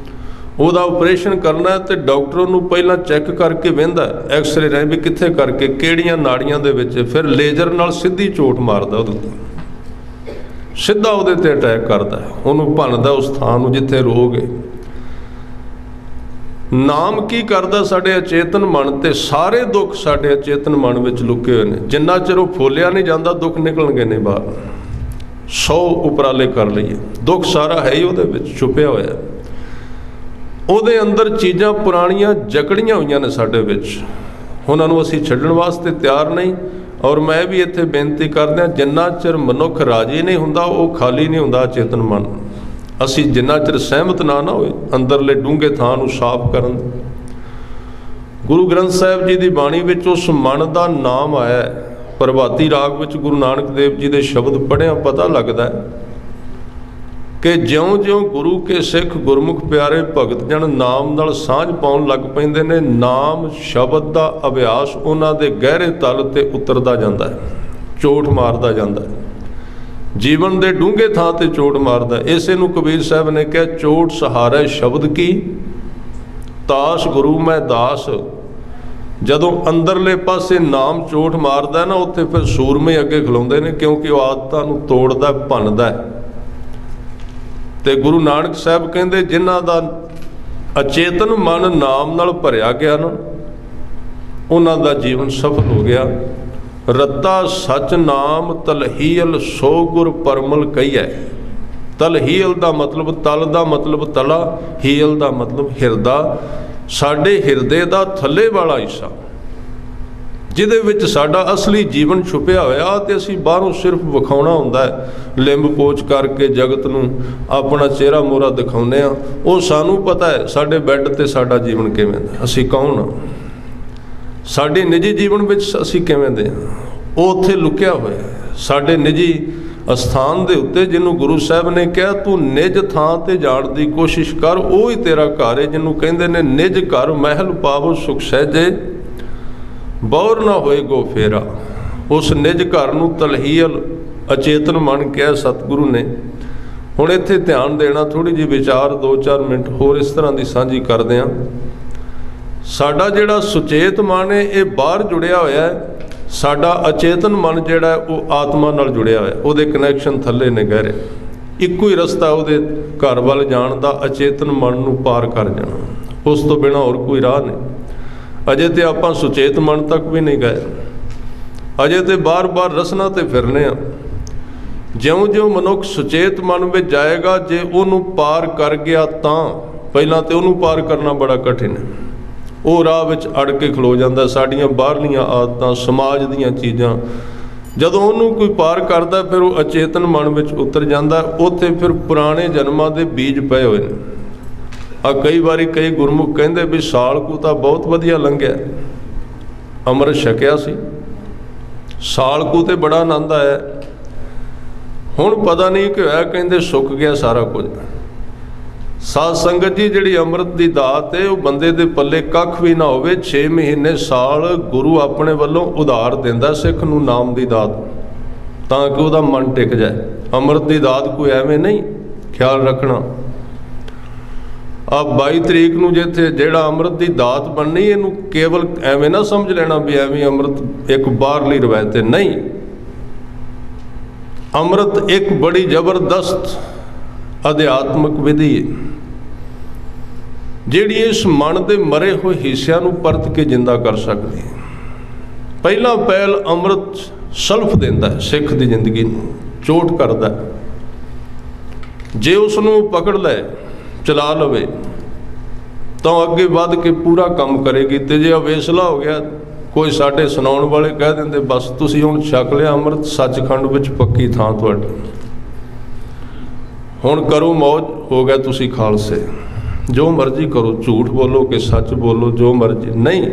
ਉਹਦਾ ऑपरेशन करना है तो डॉक्टर ਉਹਨੂੰ ਪਹਿਲਾਂ चैक करके ਵਹਿੰਦਾ, एक्सरे ਰਾਹੀਂ भी कित्थे करके ਕਿਹੜੀਆਂ ਨਾੜੀਆਂ ਦੇ ਵਿੱਚ, ਫਿਰ ਲੇਜ਼ਰ ਨਾਲ ਸਿੱਧੀ ਚੋਟ ਮਾਰਦਾ, ਉਹਦੇ ਉੱਤੇ ਸਿੱਧਾ ਉਹਦੇ ਤੇ ਅਟੈਕ ਕਰਦਾ, ਉਹਨੂੰ ਭੰਨਦਾ ਉਸ ਥਾਂ ਨੂੰ ਜਿੱਥੇ ਰੋਗ ਹੈ। ਨਾਮ ਕੀ ਕਰਦਾ? ਸਾਡੇ ਅਚੇਤਨ ਮਨ ਤੇ ਸਾਰੇ ਦੁੱਖ ਸਾਡੇ ਅਚੇਤਨ ਮਨ ਵਿੱਚ ਲੁਕੇ ਹੋਏ ਨੇ, ਜਿੰਨਾ ਚਿਰ ਉਹ ਫੋਲਿਆ ਨਹੀਂ ਜਾਂਦਾ ਦੁੱਖ ਨਿਕਲਣਗੇ ਨਹੀਂ ਬਾਹਰ। 100 ਉਪਰਾਲੇ ਕਰ ਲਈਏ, ਦੁੱਖ ਸਾਰਾ ਹੈ ਹੀ ਉਹਦੇ ਵਿੱਚ ਛੁਪਿਆ ਹੋਇਆ। ਉਹਦੇ ਅੰਦਰ ਚੀਜ਼ਾਂ ਪੁਰਾਣੀਆਂ ਜਕੜੀਆਂ ਹੋਈਆਂ ਨੇ ਸਾਡੇ ਵਿੱਚ, ਉਹਨਾਂ ਨੂੰ ਅਸੀਂ ਛੱਡਣ ਵਾਸਤੇ ਤਿਆਰ ਨਹੀਂ। ਔਰ ਮੈਂ ਵੀ ਇੱਥੇ ਬੇਨਤੀ ਕਰਦਾ, ਜਿੰਨਾ ਚਿਰ ਮਨੁੱਖ ਰਾਜੀ ਨਹੀਂ ਹੁੰਦਾ ਉਹ ਖਾਲੀ ਨਹੀਂ ਹੁੰਦਾ ਚੇਤਨ ਮਨ। ਅਸੀਂ ਜਿੰਨਾ ਚਿਰ ਸਹਿਮਤ ਨਾ ਹੋਏ ਅੰਦਰਲੇ ਡੂੰਘੇ ਥਾਂ ਨੂੰ ਸਾਫ਼ ਕਰਨ। ਗੁਰੂ ਗ੍ਰੰਥ ਸਾਹਿਬ ਜੀ ਦੀ ਬਾਣੀ ਵਿੱਚ ਉਸ ਮਨ ਦਾ ਨਾਮ ਆਇਆ। ਪ੍ਰਭਾਤੀ ਰਾਗ ਵਿੱਚ ਗੁਰੂ ਨਾਨਕ ਦੇਵ ਜੀ ਦੇ ਸ਼ਬਦ ਪੜ੍ਹਿਆ ਪਤਾ ਲੱਗਦਾ ਕਿ ਜਿਉਂ-ਜਿਉਂ ਗੁਰੂ ਕੇ ਸਿੱਖ ਗੁਰਮੁਖ ਪਿਆਰੇ ਭਗਤ ਜਨ ਨਾਮ ਨਾਲ ਸਾਂਝ ਪਾਉਣ ਲੱਗ ਪੈਂਦੇ ਨੇ, ਨਾਮ ਸ਼ਬਦ ਦਾ ਅਭਿਆਸ ਉਹਨਾਂ ਦੇ ਗਹਿਰੇ ਤਲ ਤੇ ਉਤਰਦਾ ਜਾਂਦਾ ਹੈ, ਚੋਟ ਮਾਰਦਾ ਜਾਂਦਾ ਹੈ, ਜੀਵਨ ਦੇ ਡੂੰਘੇ ਥਾਂ ਤੇ ਚੋਟ ਮਾਰਦਾ। ਇਸੇ ਨੂੰ ਕਬੀਰ ਸਾਹਿਬ ਨੇ ਕਿਹਾ, ਚੋਟ ਸਹਾਰਾ ਸ਼ਬਦ ਕੀ ਤਾਸ ਗੁਰੂ ਮੈਂ ਦਾਸ। ਜਦੋਂ ਅੰਦਰਲੇ ਪਾਸੇ ਨਾਮ ਚੋਟ ਮਾਰਦਾ ਨਾ, ਉੱਥੇ ਫਿਰ ਸੂਰਮੇ ਅੱਗੇ ਖਲੋਂਦੇ ਨੇ, ਕਿਉਂਕਿ ਉਹ ਆਦਤਾਂ ਨੂੰ ਤੋੜਦਾ ਭੰਨਦਾ। ਤੇ ਗੁਰੂ ਨਾਨਕ ਸਾਹਿਬ ਕਹਿੰਦੇ, ਜਿਨ੍ਹਾਂ ਦਾ ਅਚੇਤਨ ਮਨ ਨਾਮ ਨਾਲ ਭਰਿਆ ਗਿਆ ਨਾ, ਉਹਨਾਂ ਦਾ ਜੀਵਨ ਸਫਲ ਹੋ ਗਿਆ। ਰੱਤਾ ਸਚ ਨਾਮ ਤਲਹੀਲ ਸੋ ਗੁਰ ਪਰਮਲ ਕਹੀਐ। ਤਲਹੀਲ ਦਾ ਮਤਲਬ ਤਲ ਦਾ ਮਤਲਬ ਤਲਾ, ਹੀਲ ਦਾ ਮਤਲਬ ਹਿਰਦਾ, ਸਾਡੇ ਹਿਰਦੇ ਦਾ ਥੱਲੇ ਵਾਲਾ ਹਿੱਸਾ ਜਿਹਦੇ ਵਿੱਚ ਸਾਡਾ ਅਸਲੀ ਜੀਵਨ ਛੁਪਿਆ ਹੋਇਆ, ਤੇ ਅਸੀਂ ਬਾਹਰੋਂ ਸਿਰਫ ਵਿਖਾਉਣਾ ਹੁੰਦਾ ਹੈ, ਲਿੰਬ ਪੋਚ ਕਰਕੇ ਜਗਤ ਨੂੰ ਆਪਣਾ ਚਿਹਰਾ ਮੋਹਰਾ ਦਿਖਾਉਂਦੇ ਹਾਂ। ਉਹ ਸਾਨੂੰ ਪਤਾ ਹੈ ਸਾਡੇ ਬੈੱਡ ਤੇ ਸਾਡਾ ਜੀਵਨ ਕਿਵੇਂ ਦਾ, ਅਸੀਂ ਕੌਣ ਹਾਂ, ਸਾਡੇ ਨਿੱਜੀ ਜੀਵਨ ਵਿੱਚ ਅਸੀਂ ਕਿਵੇਂ ਦੇ ਹਾਂ, ਉਹ ਉੱਥੇ ਲੁਕਿਆ ਹੋਇਆ ਸਾਡੇ ਨਿੱਜੀ ਅਸਥਾਨ ਦੇ ਉੱਤੇ, ਜਿਹਨੂੰ ਗੁਰੂ ਸਾਹਿਬ ਨੇ ਕਿਹਾ ਤੂੰ ਨਿੱਜ ਥਾਂ ਤੇ ਜਾਣ ਦੀ ਕੋਸ਼ਿਸ਼ ਕਰ, ਉਹ ਹੀ ਤੇਰਾ ਘਰ ਹੈ, ਜਿਹਨੂੰ ਕਹਿੰਦੇ ਨੇ ਨਿੱਜ ਘਰ ਮਹਿਲ ਪਾਵੋ ਸੁਖ ਸਹਿਜੇ ਬੌਰ ਨਾ ਹੋਏ ਗੋ ਫੇਰਾ। ਉਸ ਨਿੱਜ ਘਰ ਨੂੰ ਤਲਹੀਲ ਅਚੇਤਨ ਮਨ ਕਿਹਾ ਸਤਿਗੁਰੂ ਨੇ। ਹੁਣ ਇੱਥੇ ਧਿਆਨ ਦੇਣਾ, ਥੋੜ੍ਹੀ ਜਿਹੀ ਵਿਚਾਰ 2-4 ਮਿੰਟ ਹੋਰ ਇਸ ਤਰ੍ਹਾਂ ਦੀ ਸਾਂਝੀ ਕਰਦੇ ਹਾਂ। ਸਾਡਾ ਜਿਹੜਾ ਸੁਚੇਤ ਮਨ ਹੈ ਇਹ ਬਾਹਰ ਜੁੜਿਆ ਹੋਇਆ ਹੈ, ਸਾਡਾ ਅਚੇਤਨ ਮਨ ਜਿਹੜਾ ਉਹ ਆਤਮਾ ਨਾਲ ਜੁੜਿਆ ਹੋਇਆ, ਉਹਦੇ ਕਨੈਕਸ਼ਨ ਥੱਲੇ ਨੇ ਗਹਿਰੇ। ਇੱਕੋ ਹੀ ਰਸਤਾ ਉਹਦੇ ਘਰ ਵੱਲ ਜਾਣ ਦਾ, ਅਚੇਤਨ ਮਨ ਨੂੰ ਪਾਰ ਕਰ ਜਾਣਾ, ਉਸ ਤੋਂ ਬਿਨਾਂ ਹੋਰ ਕੋਈ ਰਾਹ ਨਹੀਂ। ਅਜੇ ਤੇ ਆਪਾਂ ਸੁਚੇਤ ਮਨ ਤੱਕ ਵੀ ਨਹੀਂ ਗਏ, ਅਜੇ ਤੇ ਬਾਰ-ਬਾਰ ਰਸਨਾ ਤੇ ਫਿਰਨੇ ਆ। ਜਿਉਂ-ਜਿਉਂ ਮਨੁੱਖ ਸੁਚੇਤ ਮਨ ਵਿੱਚ ਜਾਏਗਾ, ਜੇ ਉਹਨੂੰ ਪਾਰ ਕਰ ਗਿਆ ਤਾਂ, ਪਹਿਲਾਂ ਤੇ ਉਹਨੂੰ ਪਾਰ ਕਰਨਾ ਬੜਾ ਕਠਿਨ ਹੈ, ਉਹ ਰਾਹ ਵਿੱਚ ਅੜ ਕੇ ਖਲੋ ਜਾਂਦਾ। ਸਾਡੀਆਂ ਬਾਹਰਲੀਆਂ ਆਦਤਾਂ, ਸਮਾਜ ਦੀਆਂ ਚੀਜ਼ਾਂ, ਜਦੋਂ ਉਹਨੂੰ ਕੋਈ ਪਾਰ ਕਰਦਾ ਫਿਰ ਉਹ ਅਚੇਤਨ ਮਨ ਵਿੱਚ ਉਤਰ ਜਾਂਦਾ। ਉੱਥੇ ਫਿਰ ਪੁਰਾਣੇ ਜਨਮਾਂ ਦੇ ਬੀਜ ਪਏ ਹੋਏ ਨੇ। ਕਈ ਵਾਰੀ ਕਈ ਗੁਰਮੁਖ ਕਹਿੰਦੇ ਵੀ ਸਾਲ ਕੁ ਤਾਂ ਬਹੁਤ ਵਧੀਆ ਲੰਘਿਆ, ਅੰਮ੍ਰਿਤ ਛਕਿਆ ਸੀ, ਸਾਲ ਕੁ ਤੇ ਬੜਾ ਆਨੰਦ ਆਇਆ, ਹੁਣ ਪਤਾ ਨਹੀਂ ਕਿ ਹੋਇਆ, ਕਹਿੰਦੇ ਸੁੱਕ ਗਿਆ ਸਾਰਾ ਕੁਝ। साध संगत जी जिहड़ी अमृत की दात है वह बंदे दे पल्ले कख भी ना होवे 6 महीने साल गुरु अपने वालों उधार देंदा सिख नूं नाम की दात तां कि उहदा मन टिक जाए। अमृत की दात कोई एवें नहीं, ख्याल रखना। आ 22 तरीक नूं जिथे जिहड़ा अमृत की दात बननी इहनूं केवल एवें ना समझ लेना भी एवें अमृत एक बाहरली रवायत है, नहीं। अमृत एक बड़ी जबरदस्त अध्यात्मक विधि है जिहड़ी इस मन के मरे हुए हिस्सिਆਂ ਨੂੰ परत के जिंदा कर सकती है। पहला पहल अमृत सल्फ देंदा है सिख की जिंदगी ਨੂੰ, चोट करदा है। जे उसनूं पकड़ लै चला लवे तो अगे वध के पूरा काम करेगी। तो जे अवेसला हो गया कोई साडे सुनाउण वाले कह देंदे बस तुसीं हुण छक लिया अमृत, सचखंड विच पक्की थां तुहाडी, हुण करो मौज, हो गया तुसीं खालसे, जो मर्जी करो, झूठ बोलो कि सच बोलो, जो मर्जी। नहीं,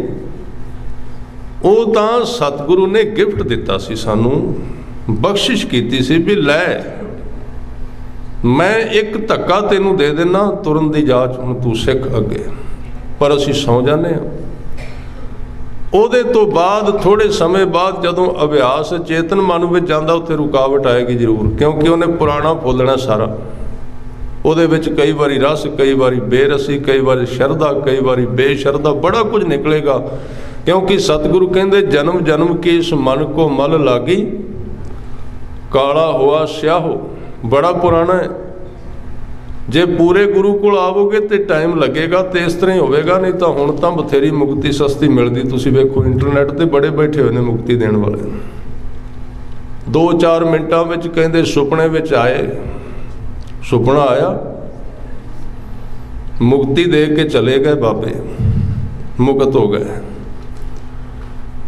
वो तो सतगुरु ने गिफ्ट दिता सी, सानू बख्शिश कीती सी भी लै मैं एक धक्का तेनू दे देना तुरन दी जाच, हुण तू सिख अगे। पर असीं सौ जाने ਉਹਦੇ तो बाद थोड़े समय बाद जदों अभ्यास चेतन मन में जाता उत्थे रुकावट आएगी जरूर, क्योंकि उन्हें पुराना भुलना सारा। ਉਹਦੇ ਵਿੱਚ कई बारी रस, कई बारी बेरसी, कई बारी शरधा, कई बारी बेशरधा, बड़ा कुछ निकलेगा। क्योंकि सतगुरु कहते जन्म जन्म की इस मन को मल लागी, काला हुआ स्याहो, बड़ा पुराना है। जे पूरे गुरु को आओगे तो टाइम लगेगा, तो इस तरह ही होगा। नहीं तो हुण तो बथेरी मुक्ति सस्ती मिलती, तुसीं वेखो इंटरनेट पर बड़े बैठे हुए ने मुक्ति देने वाले। 2-4 मिनटां विच कहंदे सुपने विच आए, सुपना आया, मुक्ति दे के चले गए बाबे, मुक्त हो गए।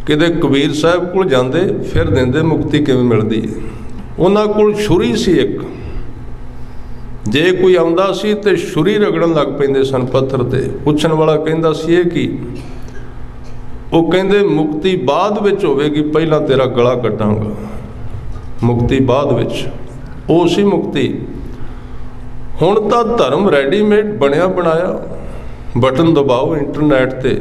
किते कबीर साहब कोल जांदे फिर देंदे मुक्ति किवें मिलदी है। उन्हां कोल छुरी सी एक, जे कोई आउंदा सी ते छुरी रगड़न लग पैंदे सन पत्थर ते। पुछण वाला कहंदा सी ये की, वो कहंदे मुक्ति बाद विच होवेगी, पहला तेरा गला कटांगा, मुक्ति बाद विच। वो सी मुक्ति। हुण तां धर्म रेडीमेड बनिया बनाया, बटन दबाओ इंटरनेट ते,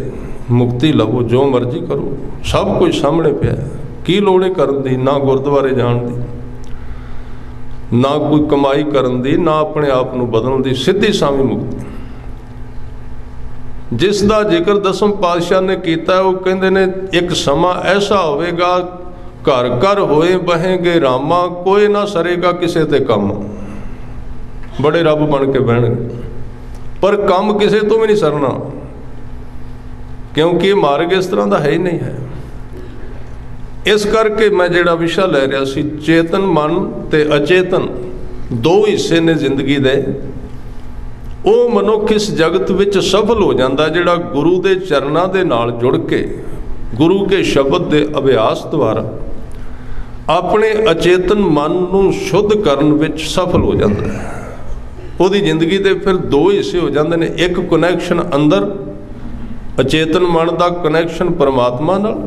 मुक्ति लवो, जो मर्जी करो, सब कुछ सामने पिया। की लोड़ है करन दी, ना गुरुद्वारे जाण दी, ना कोई कमाई करन दी, ना अपने आप नूं बदलण दी, सीधी सावी मुक्ति। जिस दा जिक्र 10वें पातशाह ने कीता, वो कहंदे ने एक समा ऐसा होवेगा, घर घर होए बहेंगे रामा, कोई ना सरेगा किसे ते कम। बड़े रब बन के बहणगे पर काम किसी तो भी नहीं सरना, क्योंकि मार्ग इस तरह का है ही नहीं है। इस करके मैं जिहड़ा विशा लै रहा सी, चेतन मन ते अचेतन दो हिस्से ने जिंदगी दे। वो मनुख इस जगत विच सफल हो जाता जिहड़ा गुरु के चरणों के नाल जुड़ के गुरु के शब्द के अभ्यास द्वारा अपने अचेतन मन नूं शुद्ध करन विच सफल हो जाता है। ਉਹਦੀ ਜ਼ਿੰਦਗੀ ਦੇ ਫਿਰ दो हिस्से हो जाते हैं, एक कनैक्शन अंदर अचेतन मन का कनैक्शन परमात्मा नाल,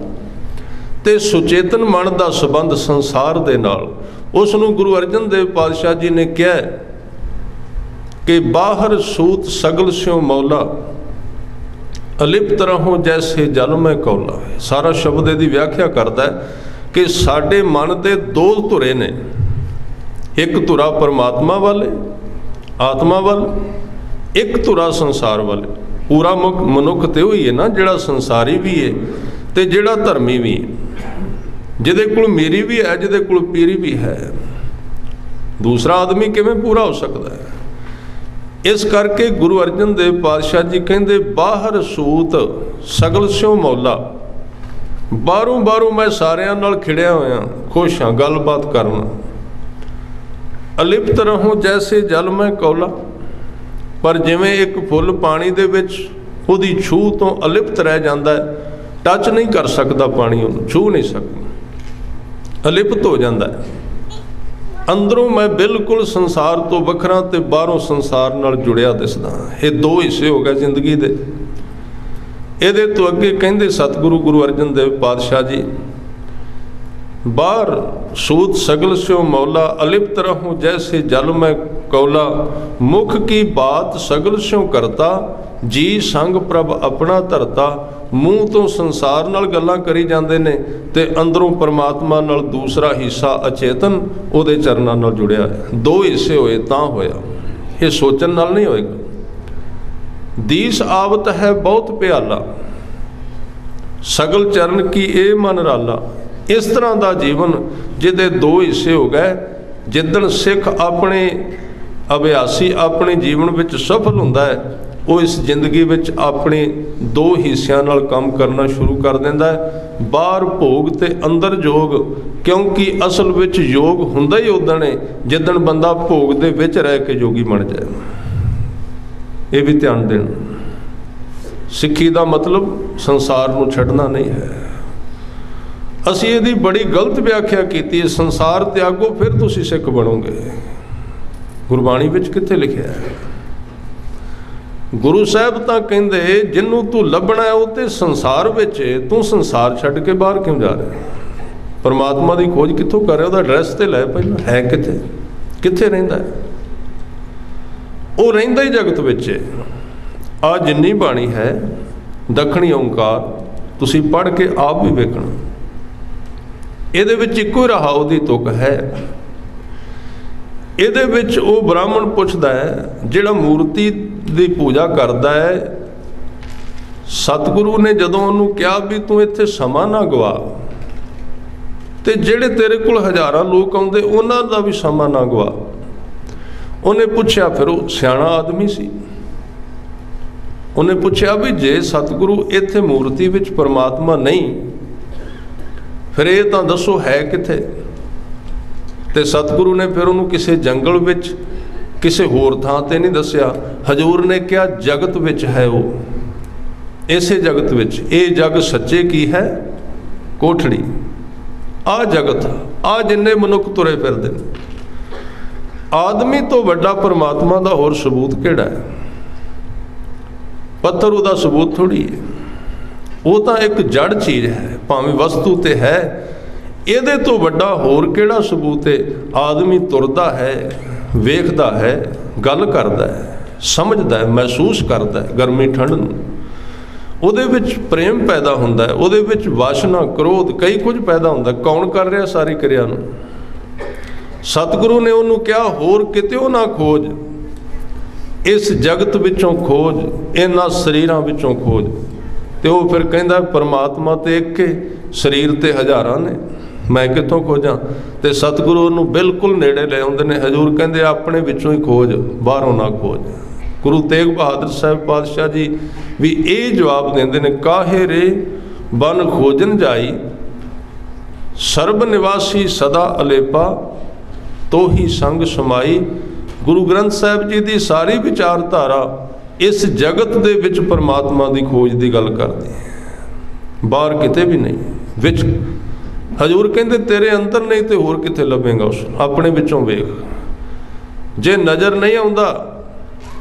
ते सुचेतन मन का संबंध संसार दे नाल। उसनूं गुरु अर्जन देव पातशाह जी ने कहा कि बाहर सूत सगल स्यों मौला, अलिप्त रहो जैसे जल में कौला। सारा शब्द की व्याख्या करता है कि साडे मन के दो धुरे ने, एक धुरा परमात्मा वाले आत्मा वाल, एक धुरा संसार वाले। पूरा मनुख तो वही है ना जिहड़ा संसारी भी है तो जिहड़ा धर्मी भी है, जिहदे कोल मेरी भी है, जिहदे कोल पीरी भी है। दूसरा आदमी किवें पूरा हो सकता है। इस करके गुरु अर्जन देव पातशाह जी कहंदे बाहर सूत सगल स्यों मौला, बाहरों बाहरों मैं सारियां नाल खिड़िया होया, खुश हाँ, गलबात करना। अलिप्त रहूं जैसे जल में कौला, पर जिवें एक फुल पानी दे विच उहदी छूह तो अलिप्त रह जाता है, टच नहीं कर सकता पानी, उन्हें छू नहीं सकता, अलिप्त हो जाता है। अंदरों मैं बिल्कुल संसार तो वखरा ते बाहरों संसार नाल जुड़िया दिसदा। ये दो हिस्से हो गए जिंदगी दे। इहदे तो अगे कहंदे सतगुरु गुरु अर्जन देव पातशाह जी बार सूत सगल स्यो मौला, अलिप्त रहूं जैसे जल में कौला। मुख की बात सगल स्यो करता, जी संग प्रभ अपना धरता। ਮੂੰਹ ਤੋਂ ਸੰਸਾਰ ਨਾਲ ਗੱਲਾਂ ਕਰੀ ਜਾਂਦੇ ਨੇ ਤੇ ਅੰਦਰੋਂ ਪਰਮਾਤਮਾ ਨਾਲ ਦੂਸਰਾ ਹਿੱਸਾ ਅਚੇਤਨ ਉਹਦੇ ਚਰਨਾਂ ਨਾਲ ਜੁੜਿਆ ਹੈ। ਦੋ ਹਿੱਸੇ ਹੋਏ ਤਾਂ ਹੋਇਆ, ਇਹ ਸੋਚਣ ਨਾਲ ਨਹੀਂ ਹੋਏਗਾ। ਦੀਸ ਆਵਤ ਹੈ ਬਹੁਤ ਪਿਆਲਾ, ਸਗਲ ਚਰਨ ਕੀ ਇਹ ਮਨ ਰਾਲਾ। ਇਸ ਤਰ੍ਹਾਂ ਦਾ ਜੀਵਨ ਜਿਹਦੇ ਦੋ ਹਿੱਸੇ ਹੋ ਗਏ, ਜਿੱਦਣ ਸਿੱਖ ਆਪਣੇ ਅਭਿਆਸੀ ਆਪਣੇ ਜੀਵਨ ਵਿੱਚ ਸਫਲ ਹੁੰਦਾ ਹੈ, ਉਹ ਇਸ ਜ਼ਿੰਦਗੀ ਵਿੱਚ ਆਪਣੇ ਦੋ ਹਿੱਸਿਆਂ ਨਾਲ ਕੰਮ ਕਰਨਾ ਸ਼ੁਰੂ ਕਰ ਦਿੰਦਾ ਹੈ। ਬਾਹਰ ਭੋਗ ਤੇ ਅੰਦਰ ਜੋਗ, ਕਿਉਂਕਿ ਅਸਲ ਵਿੱਚ ਯੋਗ ਹੁੰਦਾ ਹੀ ਉਦੋਂ ਹੈ ਜਿੱਦਣ ਬੰਦਾ ਭੋਗ ਦੇ ਵਿੱਚ ਰਹਿ ਕੇ ਯੋਗੀ ਬਣ ਜਾਏ। ਇਹ ਵੀ ਧਿਆਨ ਦੇਣਾ, ਸਿੱਖੀ ਦਾ ਮਤਲਬ ਸੰਸਾਰ ਨੂੰ ਛੱਡਣਾ ਨਹੀਂ ਹੈ। ਅਸੀਂ ਇਹਦੀ ਬੜੀ ਗਲਤ ਵਿਆਖਿਆ ਕੀਤੀ ਹੈ, ਸੰਸਾਰ ਤਿਆਗੋ ਫਿਰ ਤੁਸੀਂ ਸਿੱਖ ਬਣੋਗੇ। ਗੁਰਬਾਣੀ ਵਿੱਚ ਕਿੱਥੇ ਲਿਖਿਆ ਹੈ? ਗੁਰੂ ਸਾਹਿਬ ਤਾਂ ਕਹਿੰਦੇ ਜਿਹਨੂੰ ਤੂੰ ਲੱਭਣਾ ਹੈ ਉਹ ਤੇ ਸੰਸਾਰ ਵਿੱਚ, ਤੂੰ ਸੰਸਾਰ ਛੱਡ ਕੇ ਬਾਹਰ ਕਿਉਂ ਜਾ ਰਿਹਾ? ਪਰਮਾਤਮਾ ਦੀ ਖੋਜ ਕਿੱਥੋਂ ਕਰ ਰਿਹਾ? ਉਹਦਾ ਐਡਰੈਸ ਤੇ ਲੈ ਪਹਿਲਾਂ, ਹੈ ਕਿੱਥੇ, ਕਿੱਥੇ ਰਹਿੰਦਾ ਹੈ? ਉਹ ਰਹਿੰਦਾ ਹੀ ਜਗਤ ਵਿੱਚ। ਆ ਜਿੰਨੀ ਬਾਣੀ ਹੈ ਦੱਖਣੀ ਓਂਕਾਰ, ਤੁਸੀਂ ਪੜ੍ਹ ਕੇ ਆਪ ਵੀ ਵੇਖਣਾ, ਇਹਦੇ ਵਿੱਚ ਇੱਕੋ ਹੀ ਰਹਾਉ ਦੀ ਤੁਕ ਹੈ। ਇਹਦੇ ਵਿੱਚ ਉਹ ਬ੍ਰਾਹਮਣ ਪੁੱਛਦਾ ਹੈ ਜਿਹੜਾ ਮੂਰਤੀ ਦੀ ਪੂਜਾ ਕਰਦਾ ਹੈ, ਸਤਿਗੁਰੂ ਨੇ ਜਦੋਂ ਉਹਨੂੰ ਕਿਹਾ ਵੀ ਤੂੰ ਇੱਥੇ ਸਮਾਂ ਨਾ ਗਵਾ, ਤੇ ਜਿਹੜੇ ਤੇਰੇ ਕੋਲ ਹਜ਼ਾਰਾਂ ਲੋਕ ਆਉਂਦੇ ਉਹਨਾਂ ਦਾ ਵੀ ਸਮਾਂ ਨਾ ਗਵਾ। ਉਹਨੇ ਪੁੱਛਿਆ, ਫਿਰ ਉਹ ਸਿਆਣਾ ਆਦਮੀ ਸੀ, ਉਹਨੇ ਪੁੱਛਿਆ ਵੀ ਜੇ ਸਤਿਗੁਰੂ ਇੱਥੇ ਮੂਰਤੀ ਵਿੱਚ ਪਰਮਾਤਮਾ ਨਹੀਂ, ਫਿਰ ਇਹ ਤਾਂ ਦੱਸੋ ਹੈ ਕਿੱਥੇ? ਤੇ ਸਤਿਗੁਰੂ ਨੇ ਫਿਰ ਉਹਨੂੰ ਕਿਸੇ ਜੰਗਲ ਵਿੱਚ ਕਿਸੇ ਹੋਰ ਥਾਂ ਤੇ ਨਹੀਂ ਦੱਸਿਆ। ਹਜ਼ੂਰ ਨੇ ਕਿਹਾ ਜਗਤ ਵਿੱਚ ਹੈ ਉਹ, ਇਸੇ ਜਗਤ ਵਿੱਚ। ਇਹ ਜਗ ਸੱਚੇ ਕੀ ਹੈ? ਕੋਠੜੀ। ਆ ਜਗਤ, ਆ ਜਿੰਨੇ ਮਨੁੱਖ ਤੁਰੇ ਫਿਰਦੇ ਨੇ, ਆਦਮੀ ਤੋਂ ਵੱਡਾ ਪਰਮਾਤਮਾ ਦਾ ਹੋਰ ਸਬੂਤ ਕਿਹੜਾ ਹੈ? ਪੱਥਰ ਉਹਦਾ ਸਬੂਤ ਥੋੜ੍ਹੀ ਹੈ, ਉਹ ਤਾਂ ਇੱਕ ਜੜ ਚੀਜ਼ ਹੈ, ਭਾਵੇਂ ਵਸਤੂ ਤੇ ਹੈ। ਇਹਦੇ ਤੋਂ ਵੱਡਾ ਹੋਰ ਕਿਹੜਾ ਸਬੂਤ ਹੈ? ਆਦਮੀ ਤੁਰਦਾ ਹੈ, ਵੇਖਦਾ ਹੈ, ਗੱਲ ਕਰਦਾ ਹੈ, ਸਮਝਦਾ ਹੈ, ਮਹਿਸੂਸ ਕਰਦਾ ਹੈ ਗਰਮੀ ਠੰਡ ਨੂੰ। ਉਹਦੇ ਵਿੱਚ ਪ੍ਰੇਮ ਪੈਦਾ ਹੁੰਦਾ ਹੈ, ਉਹਦੇ ਵਿੱਚ ਵਾਸ਼ਨਾ, ਕ੍ਰੋਧ, ਕਈ ਕੁਝ ਪੈਦਾ ਹੁੰਦਾ। ਕੌਣ ਕਰ ਰਿਹਾ ਸਾਰੀ ਕਿਰਿਆ ਨੂੰ? ਸਤਿਗੁਰੂ ਨੇ ਉਹਨੂੰ ਕਿਹਾ ਹੋਰ ਕਿਤੇ ਨਾ ਖੋਜ, ਇਸ ਜਗਤ ਵਿੱਚੋਂ ਖੋਜ, ਇਹਨਾਂ ਸਰੀਰਾਂ ਵਿੱਚੋਂ ਖੋਜ। ਤੇ ਉਹ ਫਿਰ ਕਹਿੰਦਾ ਪਰਮਾਤਮਾ ਤੇ ਇੱਕ, ਸਰੀਰ ਤੇ ਹਜ਼ਾਰਾਂ ਨੇ, ਮੈਂ ਕਿੱਥੋਂ ਖੋਜਾਂ? ਤੇ ਸਤਿਗੁਰੂ ਉਹਨੂੰ ਬਿਲਕੁਲ ਨੇੜੇ ਲੈ ਆਉਂਦੇ ਨੇ। ਹਜ਼ੂਰ ਕਹਿੰਦੇ ਆਪਣੇ ਵਿੱਚੋਂ ਹੀ ਖੋਜ, ਬਾਹਰੋਂ ਨਾ ਖੋਜ। ਗੁਰੂ ਤੇਗ ਬਹਾਦਰ ਸਾਹਿਬ ਪਾਤਸ਼ਾਹ ਜੀ ਵੀ ਇਹ ਜਵਾਬ ਦਿੰਦੇ ਨੇ, ਕਾਹੇ ਰੇ ਬਨ ਖੋਜਨ ਜਾਈ, ਸਰਬ ਨਿਵਾਸੀ ਸਦਾ ਅਲੇਪਾ, ਤੋਹੀ ਸੰਗ ਸਮਾਈ। ਗੁਰੂ ਗ੍ਰੰਥ ਸਾਹਿਬ ਜੀ ਦੀ ਸਾਰੀ ਵਿਚਾਰਧਾਰਾ ਇਸ ਜਗਤ ਦੇ ਵਿੱਚ ਪਰਮਾਤਮਾ ਦੀ ਖੋਜ ਦੀ ਗੱਲ ਕਰਦੀ ਹੈ, ਬਾਹਰ ਕਿਤੇ ਵੀ ਨਹੀਂ। ਵਿੱਚ ਹਜ਼ੂਰ ਕਹਿੰਦੇ ਤੇਰੇ ਅੰਦਰ ਨਹੀਂ ਤੇ ਹੋਰ ਕਿੱਥੇ ਲੱਭੇਗਾ ਉਸ ਨੂੰ? ਆਪਣੇ ਵਿੱਚੋਂ ਵੇਖ। ਜੇ ਨਜ਼ਰ ਨਹੀਂ ਆਉਂਦਾ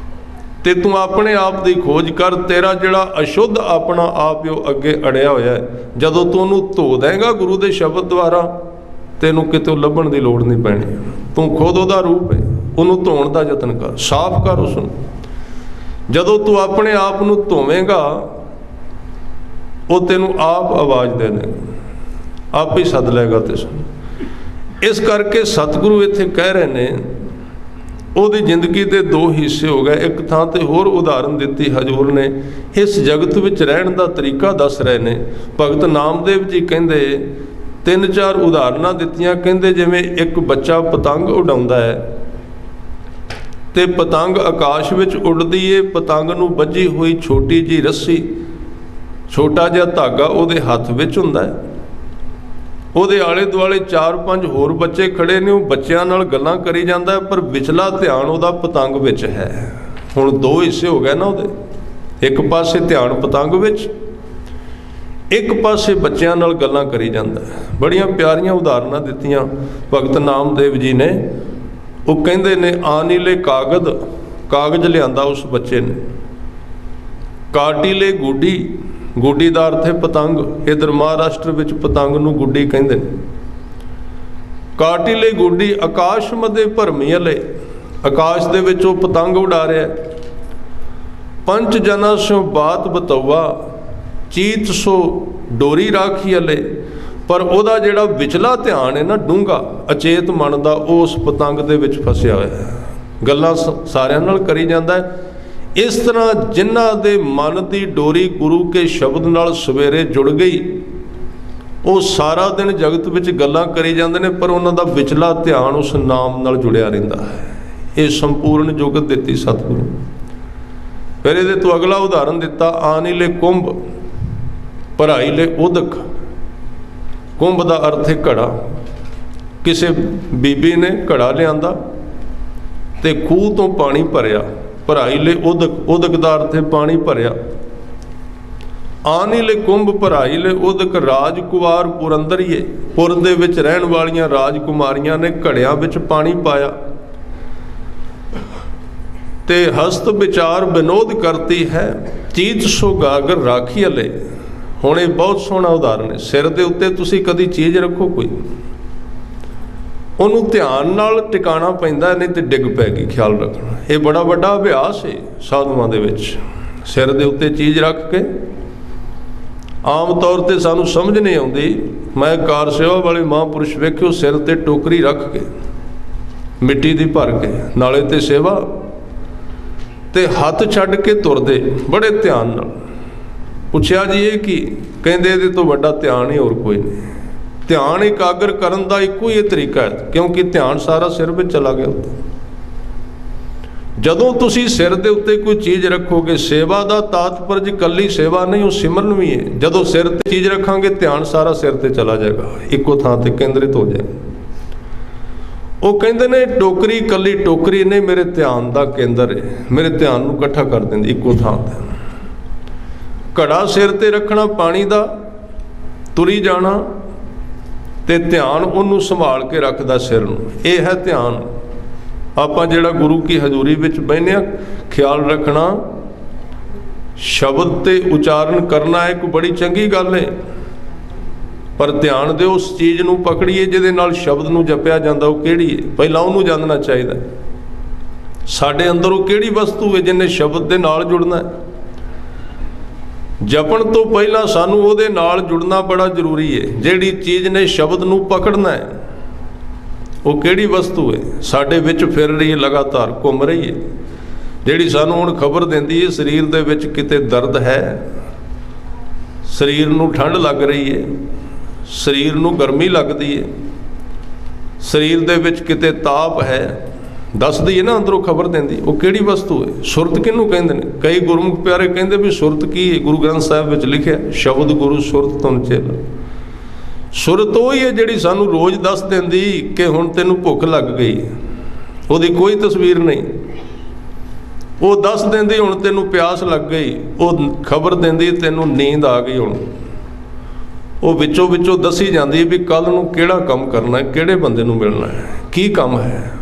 ਤੇ ਤੂੰ ਆਪਣੇ ਆਪ ਦੀ ਖੋਜ ਕਰ। ਤੇਰਾ ਜਿਹੜਾ ਅਸ਼ੁੱਧ ਆਪਣਾ ਆਪ ਉਹ ਅੱਗੇ ਅੜਿਆ ਹੋਇਆ ਹੈ, ਜਦੋਂ ਤੂੰ ਉਹਨੂੰ ਧੋ ਦੇਂਗਾ ਗੁਰੂ ਦੇ ਸ਼ਬਦ ਦੁਆਰਾ, ਤੈਨੂੰ ਕਿਤੇ ਲੱਭਣ ਦੀ ਲੋੜ ਨਹੀਂ ਪੈਣੀ। ਤੂੰ ਖੁਦ ਉਹਦਾ ਰੂਪ ਹੈ, ਉਹਨੂੰ ਧੋਣ ਦਾ ਯਤਨ ਕਰ, ਸਾਫ਼ ਕਰ ਉਸ ਨੂੰ। ਜਦੋਂ ਤੂੰ ਆਪਣੇ ਆਪ ਨੂੰ ਧੋਵੇਂਗਾ, ਉਹ ਤੈਨੂੰ ਆਪ ਆਵਾਜ਼ ਦੇ ਦੇਗਾ, ਆਪ ਹੀ ਸੱਦ ਲਏਗਾ ਤੇ। ਇਸ ਕਰਕੇ ਸਤਿਗੁਰੂ ਇੱਥੇ ਕਹਿ ਰਹੇ ਨੇ ਉਹਦੀ ਜ਼ਿੰਦਗੀ ਦੇ ਦੋ ਹਿੱਸੇ ਹੋ ਗਏ। ਇੱਕ ਥਾਂ ਤੇ ਹੋਰ ਉਦਾਹਰਨ ਦਿੱਤੀ ਹਜ਼ੂਰ ਨੇ, ਇਸ ਜਗਤ ਵਿੱਚ ਰਹਿਣ ਦਾ ਤਰੀਕਾ ਦੱਸ ਰਹੇ ਨੇ। ਭਗਤ ਨਾਮਦੇਵ ਜੀ ਕਹਿੰਦੇ 3-4 ਉਦਾਹਰਨਾਂ ਦਿੱਤੀਆਂ। ਕਹਿੰਦੇ ਜਿਵੇਂ ਇੱਕ ਬੱਚਾ ਪਤੰਗ ਉਡਾਉਂਦਾ ਹੈ ਤੇ ਪਤੰਗ ਆਕਾਸ਼ ਵਿੱਚ ਉੱਡਦੀ ਏ, ਪਤੰਗ ਨੂੰ ਬੱਝੀ ਹੋਈ ਛੋਟੀ ਜਿਹੀ ਰੱਸੀ, ਛੋਟਾ ਜਿਹਾ ਧਾਗਾ ਉਹਦੇ ਹੱਥ ਵਿੱਚ ਹੁੰਦਾ ਹੈ। ਉਹਦੇ ਆਲੇ ਦੁਆਲੇ 4-5 ਹੋਰ ਬੱਚੇ ਖੜੇ ਨੇ, ਉਹ ਬੱਚਿਆਂ ਨਾਲ ਗੱਲਾਂ ਕਰੀ ਜਾਂਦਾ ਹੈ, ਪਰ ਵਿਚਲਾ ਧਿਆਨ ਉਹਦਾ ਪਤੰਗ ਵਿੱਚ ਹੈ। ਹੁਣ ਦੋ ਹਿੱਸੇ ਹੋ ਗਏ ਨਾ ਉਹਦੇ, ਇੱਕ ਪਾਸੇ ਧਿਆਨ ਪਤੰਗ ਵਿੱਚ, ਇੱਕ ਪਾਸੇ ਬੱਚਿਆਂ ਨਾਲ ਗੱਲਾਂ ਕਰੀ ਜਾਂਦਾ ਹੈ। ਬੜੀਆਂ ਪਿਆਰੀਆਂ ਉਦਾਹਰਨਾਂ ਦਿੱਤੀਆਂ ਭਗਤ ਨਾਮਦੇਵ ਜੀ ਨੇ। ਉਹ ਕਹਿੰਦੇ ਨੇ ਆਨੀਲੇ ਕਾਗਜ਼ ਲਿਆਂਦਾ ਉਸ ਬੱਚੇ ਨੇ, ਕਾਟੀ ਲੈ ਗੁੱਡੀ, ਗੁੱਡੀ ਦਾ ਅਰਥ ਹੈ ਪਤੰਗ। ਇੱਧਰ ਮਹਾਰਾਸ਼ਟਰ ਵਿੱਚ ਪਤੰਗ ਨੂੰ ਗੁੱਡੀ ਕਹਿੰਦੇ ਨੇ। ਕਾਟਿਲੇ ਗੋਡੀ ਆਕਾਸ਼ ਮਦੇ ਭਰਮੀ ਹਲੇ, ਆਕਾਸ਼ ਦੇ ਵਿੱਚ ਉਹ ਪਤੰਗ ਉਡਾ ਰਿਹਾ। ਪੰਚ ਜਨਾ ਸਿਓ ਬਾਤ ਬਤੌਆ, ਚੀਤ ਸੋ ਡੋਰੀ ਰਾਖੀ ਹਲੇ। ਪਰ ਉਹਦਾ ਜਿਹੜਾ ਵਿਚਲਾ ਧਿਆਨ ਹੈ ਨਾ, ਡੂੰਘਾ ਅਚੇਤ ਮਨ ਦਾ, ਉਹ ਉਸ ਪਤੰਗ ਦੇ ਵਿੱਚ ਫਸਿਆ ਹੋਇਆ ਹੈ, ਗੱਲਾਂ ਸਾਰਿਆਂ ਨਾਲ ਕਰੀ ਜਾਂਦਾ ਹੈ। ਇਸ ਤਰ੍ਹਾਂ ਜਿਨ੍ਹਾਂ ਦੇ ਮਨ ਦੀ ਡੋਰੀ ਗੁਰੂ ਕੇ ਸ਼ਬਦ ਨਾਲ ਸਵੇਰੇ ਜੁੜ ਗਈ, ਉਹ ਸਾਰਾ ਦਿਨ ਜਗਤ ਵਿੱਚ ਗੱਲਾਂ ਕਰੀ ਜਾਂਦੇ ਨੇ, ਪਰ ਉਹਨਾਂ ਦਾ ਵਿਚਲਾ ਧਿਆਨ ਉਸ ਨਾਮ ਨਾਲ ਜੁੜਿਆ ਰਹਿੰਦਾ ਹੈ। ਇਹ ਸੰਪੂਰਨ ਜੁਗਤ ਦਿੱਤੀ ਸਤਿਗੁਰੂ। ਫਿਰ ਇਹਦੇ ਤੋਂ ਅਗਲਾ ਉਦਾਹਰਨ ਦਿੱਤਾ, ਆਨੀ ਲੈ ਕੁੰਭ ਭਰਾਈ ਲੈ ਉਦਕ। ਕੁੰਭ ਦਾ ਅਰਥ ਹੈ ਘੜਾ। ਕਿਸੇ ਬੀਬੀ ਨੇ ਘੜਾ ਲਿਆਂਦਾ ਤੇ ਖੂਹ ਤੋਂ ਪਾਣੀ ਭਰਿਆ, ਭਰਾਈ ਲੈ ਉਦਕ, ਉਦਕ ਦਾ ਅਰਥ ਹੈ ਪਾਣੀ ਭਰਿਆ। ਆਨੀ ਲੈ ਕੁੰਭ ਭਰਾਈ ਲੈ ਉਦਕ, ਰਾਜਕੁਮਾਰ ਪੁਰੰਦਰੀਏ। ਪੁਰ ਦੇ ਵਿੱਚ ਰਹਿਣ ਵਾਲੀਆਂ ਰਾਜਕੁਮਾਰੀਆਂ ਨੇ ਘੜਿਆਂ ਵਿੱਚ ਪਾਣੀ ਪਾਇਆ। ਤੇ ਹਸਤ ਵਿਚਾਰ ਵਿਨੋਦ ਕਰਤੀ ਹੈ, ਚੀਤ ਸੋ ਗਾਗਰ ਰਾਖੀ ਹਲੇ। ਹੁਣ ਇਹ ਬਹੁਤ ਸੋਹਣਾ ਉਦਾਹਰਨ ਹੈ। ਸਿਰ ਦੇ ਉੱਤੇ ਤੁਸੀਂ ਕਦੀ ਚੀਜ਼ ਰੱਖੋ ਕੋਈ, ਉਹਨੂੰ ਧਿਆਨ ਨਾਲ ਟਿਕਾਣਾ ਪੈਂਦਾ, ਨਹੀਂ ਤੇ ਡਿੱਗ ਪੈਗੀ, ਖਿਆਲ ਰੱਖਣਾ। ਇਹ ਬੜਾ ਵੱਡਾ ਅਭਿਆਸ ਹੈ ਸਾਧੂਆਂ ਦੇ ਵਿੱਚ। ਸਿਰ ਦੇ ਉੱਤੇ ਚੀਜ਼ ਰੱਖ ਕੇ, ਆਮ ਤੌਰ ਤੇ ਸਾਨੂੰ ਸਮਝ ਨਹੀਂ ਆਉਂਦੀ। ਮੈਂ ਕਾਰ ਸੇਵਾ ਵਾਲੇ ਮਹਾਂਪੁਰਸ਼ ਵੇਖਿਓ, ਸਿਰ ਤੇ ਟੋਕਰੀ ਰੱਖ ਕੇ ਮਿੱਟੀ ਦੀ ਭਰ ਕੇ, ਨਾਲੇ ਤੇ ਸੇਵਾ, ਤੇ ਹੱਥ ਛੱਡ ਕੇ ਤੁਰਦੇ ਬੜੇ ਧਿਆਨ ਨਾਲ। ਪੁੱਛਿਆ ਜੀ ਇਹ ਕੀ? ਕਹਿੰਦੇ ਇਹਦੇ ਤੋਂ ਵੱਡਾ ਧਿਆਨ ਹੀ ਹੋਰ ਕੋਈ ਨਹੀਂ। ਧਿਆਨ ਇਕਾਗਰ ਕਰਨ ਦਾ ਇੱਕੋ ਹੀ ਤਰੀਕਾ ਹੈ, ਕਿਉਂਕਿ ਧਿਆਨ ਸਾਰਾ ਸਿਰ ਵਿੱਚ ਚਲਾ ਗਿਆ। ਜਦੋਂ ਤੁਸੀਂ ਸਿਰ ਦੇ ਉੱਤੇ ਕੋਈ ਚੀਜ਼ ਰੱਖੋਗੇ, ਸੇਵਾ ਦਾ ਤਾਤਪਰਜ ਇਕੱਲੀ ਸੇਵਾ ਨਹੀਂ, ਉਹ ਸਿਮਰਨ ਵੀ ਹੈ। ਜਦੋਂ ਸਿਰ ਤੇ ਚੀਜ਼ ਰੱਖਾਂਗੇ, ਧਿਆਨ ਸਾਰਾ ਸਿਰ ਤੇ ਚਲਾ ਜਾਏਗਾ, ਇੱਕੋ ਥਾਂ ਤੇ ਕੇਂਦਰਿਤ ਹੋ ਜਾਏਗਾ। ਉਹ ਕਹਿੰਦੇ ਨੇ ਟੋਕਰੀ ਇਕੱਲੀ ਟੋਕਰੀ ਨਹੀਂ, ਮੇਰੇ ਧਿਆਨ ਦਾ ਕੇਂਦਰ ਹੈ, ਮੇਰੇ ਧਿਆਨ ਨੂੰ ਇਕੱਠਾ ਕਰ ਦਿੰਦੀ ਇੱਕੋ ਥਾਂ ਤੇ। ਘੜਾ ਸਿਰ ਤੇ ਰੱਖਣਾ ਪਾਣੀ ਦਾ, ਤੁਰੀ ਜਾਣਾ, ਤੇ ਧਿਆਨ ਉਹਨੂੰ ਸੰਭਾਲ ਕੇ ਰੱਖਦਾ ਸਿਰ ਨੂੰ। ਇਹ ਹੈ ਧਿਆਨ। ਆਪਾਂ ਜਿਹੜਾ ਗੁਰੂ ਕੀ ਹਜ਼ੂਰੀ ਵਿੱਚ ਬਹਿੰਦੇ ਹਾਂ, ਖਿਆਲ ਰੱਖਣਾ, ਸ਼ਬਦ ਤੇ ਉਚਾਰਨ ਕਰਨਾ ਇੱਕ ਬੜੀ ਚੰਗੀ ਗੱਲ ਹੈ, ਪਰ ਧਿਆਨ ਦਿਓ ਉਸ ਚੀਜ਼ ਨੂੰ ਪਕੜੀਏ ਜਿਹਦੇ ਨਾਲ ਸ਼ਬਦ ਨੂੰ ਜਪਿਆ ਜਾਂਦਾ। ਉਹ ਕਿਹੜੀ ਹੈ? ਪਹਿਲਾਂ ਉਹਨੂੰ ਜਾਣਨਾ ਚਾਹੀਦਾ। ਸਾਡੇ ਅੰਦਰ ਉਹ ਕਿਹੜੀ ਵਸਤੂ ਹੈ ਜਿਹਨੇ ਸ਼ਬਦ ਦੇ ਨਾਲ ਜੁੜਨਾ ਹੈ? ਜਪਣ ਤੋਂ ਪਹਿਲਾਂ ਸਾਨੂੰ ਉਹਦੇ ਨਾਲ ਜੁੜਨਾ ਬੜਾ ਜ਼ਰੂਰੀ ਹੈ। ਜਿਹੜੀ ਚੀਜ਼ ਨੇ ਸ਼ਬਦ ਨੂੰ ਪਕੜਨਾ ਹੈ, ਉਹ ਕਿਹੜੀ ਵਸਤੂ ਹੈ? ਸਾਡੇ ਵਿੱਚ ਫਿਰ ਰਹੀ ਹੈ, ਲਗਾਤਾਰ ਘੁੰਮ ਰਹੀ ਹੈ, ਜਿਹੜੀ ਸਾਨੂੰ ਹੁਣ ਖਬਰ ਦਿੰਦੀ ਹੈ ਸਰੀਰ ਦੇ ਵਿੱਚ ਕਿਤੇ ਦਰਦ ਹੈ, ਸਰੀਰ ਨੂੰ ਠੰਡ ਲੱਗ ਰਹੀ ਹੈ, ਸਰੀਰ ਨੂੰ ਗਰਮੀ ਲੱਗਦੀ ਹੈ, ਸਰੀਰ ਦੇ ਵਿੱਚ ਕਿਤੇ ਤਾਪ ਹੈ, ਦੱਸਦੀ ਹੈ ਨਾ, ਅੰਦਰੋਂ ਖਬਰ ਦਿੰਦੀ। ਉਹ ਕਿਹੜੀ ਵਸਤੂ ਹੈ? ਸੁਰਤ ਕਿਹਨੂੰ ਕਹਿੰਦੇ ਨੇ? ਕਈ ਗੁਰਮੁਖ ਪਿਆਰੇ ਕਹਿੰਦੇ ਵੀ ਸੁਰਤ ਕੀ ਹੈ? ਗੁਰੂ ਗ੍ਰੰਥ ਸਾਹਿਬ ਵਿੱਚ ਲਿਖਿਆ, ਸ਼ਬਦ ਗੁਰੂ ਸੁਰਤ ਤੁਮ ਚੇਲਾ। ਸੁਰਤ ਉਹ ਹੀ ਹੈ ਜਿਹੜੀ ਸਾਨੂੰ ਰੋਜ਼ ਦੱਸ ਦਿੰਦੀ ਕਿ ਹੁਣ ਤੈਨੂੰ ਭੁੱਖ ਲੱਗ ਗਈ। ਉਹਦੀ ਕੋਈ ਤਸਵੀਰ ਨਹੀਂ। ਉਹ ਦੱਸ ਦਿੰਦੀ ਹੁਣ ਤੈਨੂੰ ਪਿਆਸ ਲੱਗ ਗਈ। ਉਹ ਖਬਰ ਦਿੰਦੀ ਤੈਨੂੰ ਨੀਂਦ ਆ ਗਈ। ਹੁਣ ਉਹ ਵਿੱਚੋਂ ਵਿੱਚੋਂ ਦੱਸੀ ਜਾਂਦੀ ਵੀ ਕੱਲ ਨੂੰ ਕਿਹੜਾ ਕੰਮ ਕਰਨਾ ਹੈ, ਕਿਹੜੇ ਬੰਦੇ ਨੂੰ ਮਿਲਣਾ ਹੈ, ਕੀ ਕੰਮ ਹੈ।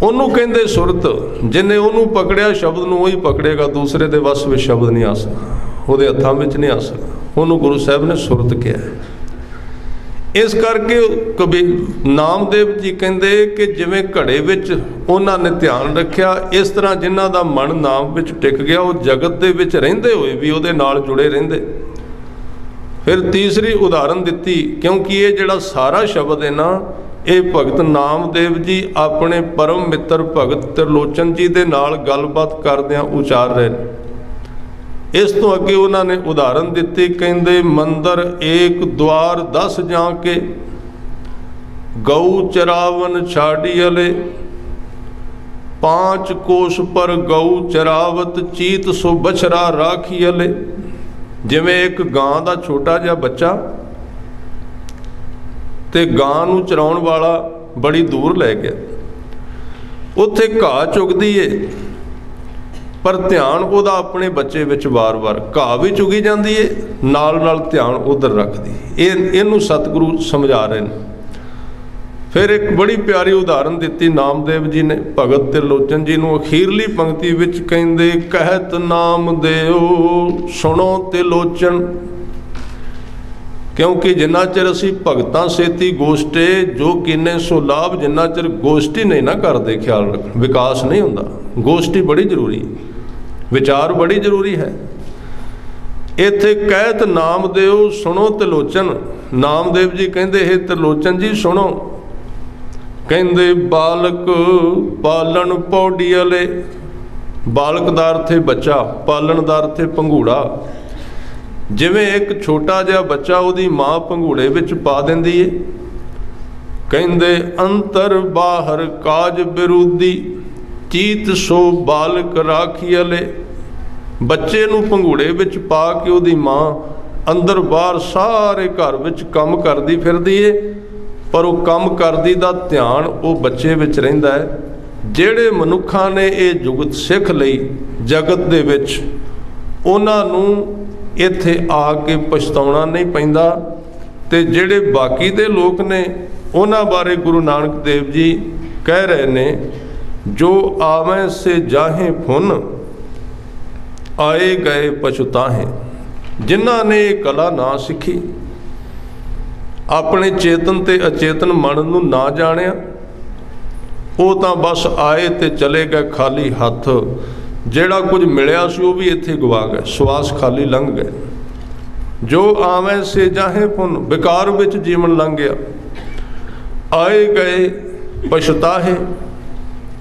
ਉਹਨੂੰ ਕਹਿੰਦੇ ਸੁਰਤ। ਜਿਹਨੇ ਉਹਨੂੰ ਪਕੜਿਆ, ਸ਼ਬਦ ਨੂੰ, ਉਹੀ ਪਕੜੇਗਾ। ਦੂਸਰੇ ਦੇ ਵੱਸ ਵਿੱਚ ਸ਼ਬਦ ਨਹੀਂ ਆ ਸਕਦਾ, ਉਹਦੇ ਹੱਥਾਂ ਵਿੱਚ ਨਹੀਂ ਆ ਸਕਦਾ। ਉਹਨੂੰ ਗੁਰੂ ਸਾਹਿਬ ਨੇ ਸੁਰਤ ਕਿਹਾ। ਇਸ ਕਰਕੇ ਨਾਮਦੇਵ ਜੀ ਕਹਿੰਦੇ ਕਿ ਜਿਵੇਂ ਘੜੇ ਵਿੱਚ ਉਹਨਾਂ ਨੇ ਧਿਆਨ ਰੱਖਿਆ, ਇਸ ਤਰ੍ਹਾਂ ਜਿਨ੍ਹਾਂ ਦਾ ਮਨ ਨਾਮ ਵਿੱਚ ਟਿਕ ਗਿਆ, ਉਹ ਜਗਤ ਦੇ ਵਿੱਚ ਰਹਿੰਦੇ ਹੋਏ ਵੀ ਉਹਦੇ ਨਾਲ ਜੁੜੇ ਰਹਿੰਦੇ। ਫਿਰ ਤੀਸਰੀ ਉਦਾਹਰਨ ਦਿੱਤੀ, ਕਿਉਂਕਿ ਇਹ ਜਿਹੜਾ ਸਾਰਾ ਸ਼ਬਦ ਹੈ ਨਾ, ਇਹ ਭਗਤ ਨਾਮਦੇਵ ਜੀ ਆਪਣੇ ਪਰਮ ਮਿੱਤਰ ਭਗਤ ਤ੍ਰਿਲੋਚਨ ਜੀ ਦੇ ਨਾਲ ਗੱਲਬਾਤ ਕਰਦਿਆਂ ਉਚਾਰ ਰਹੇ ਨੇ। ਇਸ ਤੋਂ ਅੱਗੇ ਉਹਨਾਂ ਨੇ ਉਦਾਹਰਨ ਦਿੱਤੀ, ਕਹਿੰਦੇ ਮੰਦਰ ਏਕ ਦਵਾਰ 10 ਜਾਂ ਕੇ, ਗਊ ਚਰਾਵਨ ਛਾੜੀ ਹਲੇ, 5 ਕੋਸ਼ ਪਰ ਗਊ ਚਰਾਵਤ, ਚੀਤ ਸੋ ਬਛਰਾ ਰਾਖੀ ਹਲੇ। ਜਿਵੇਂ ਇੱਕ ਗਾਂ ਦਾ ਛੋਟਾ ਜਿਹਾ ਬੱਚਾ ਤੇ ਗਾਂ ਨੂੰ ਚਰਾਉਣ ਵਾਲਾ ਬੜੀ ਦੂਰ ਲੈ ਗਿਆ, ਉੱਥੇ ਘਾਹ ਚੁਗਦੀ ਏ, ਪਰ ਧਿਆਨ ਉਹਦਾ ਆਪਣੇ ਬੱਚੇ ਵਿੱਚ ਵਾਰ-ਵਾਰ। ਘਾਹ ਵੀ ਚੁਗੀ ਜਾਂਦੀ ਏ, ਨਾਲ ਨਾਲ ਧਿਆਨ ਉਧਰ ਰੱਖਦੀ। ਇਹਨੂੰ ਸਤਿਗੁਰੂ ਸਮਝਾ ਰਹੇ ਨੇ। ਫਿਰ ਇੱਕ ਬੜੀ ਪਿਆਰੀ ਉਦਾਹਰਨ ਦਿੱਤੀ ਨਾਮਦੇਵ ਜੀ ਨੇ ਭਗਤ ਤ੍ਰਿਲੋਚਨ ਜੀ ਨੂੰ। ਅਖੀਰਲੀ ਪੰਕਤੀ ਵਿੱਚ ਕਹਿੰਦੇ, ਕਹਿਤ ਨਾਮਦੇਵ ਸੁਣੋ ਤ੍ਰਿਲੋਚਨ, क्योंकि जिन्ना चिर असी भगतां सेती गोष्टे जो कीने सो लाभ, जिन्ना चिर गोष्ठी नहीं ना करते ख्याल रख विकास नहीं हुंदा। गोष्ठी बड़ी जरूरी, विचार बड़ी जरूरी है। इत्थे कहत नामदेव सुनो त्रिलोचन, नामदेव जी कहते हे त्रिलोचन जी सुनो, कहते बालक पालन पौड़ी वाले, बालक दा अर्थ है बच्चा, पालन दा अर्थ है पंघूड़ा। जिवें एक छोटा जिहा बच्चा उहदी माँ पंघूड़े विच पा दिंदी है, कहते अंतर बाहर काज विरोधी, चीत सो बालक राखी वाले। बच्चे नूं पंघूड़े विच पा के उहदी माँ अंदर बाहर सारे घर विच काम करदी फिरदी है, पर वो काम करदी दा ध्यान वो बच्चे विच रहिंदा है। जिहड़े मनुखां ने ये जुगत सिख लई जगत दे विच, उन्हां नूं इत्थे आके पछताउणा नहीं पैंदा। ते जिहड़े बाकी दे लोक ने उन्हां बारे गुरु नानक देव जी कह रहे ने, जो आवें से जाहें फुन आए गए पछुताहें। जिन्हां ने ये कला ना सीखी, अपने चेतन ते अचेतन मन नूं ना जाणिया, वो तां बस आए ते चले गए खाली हथ। ਜਿਹੜਾ कुछ मिलिया सी वो भी इत्थे गवा गए, सवास खाली लंघ गए। जो आवें से जाहे पुन, बेकार विच जीवन लंघ गया। आए गए पछताहे,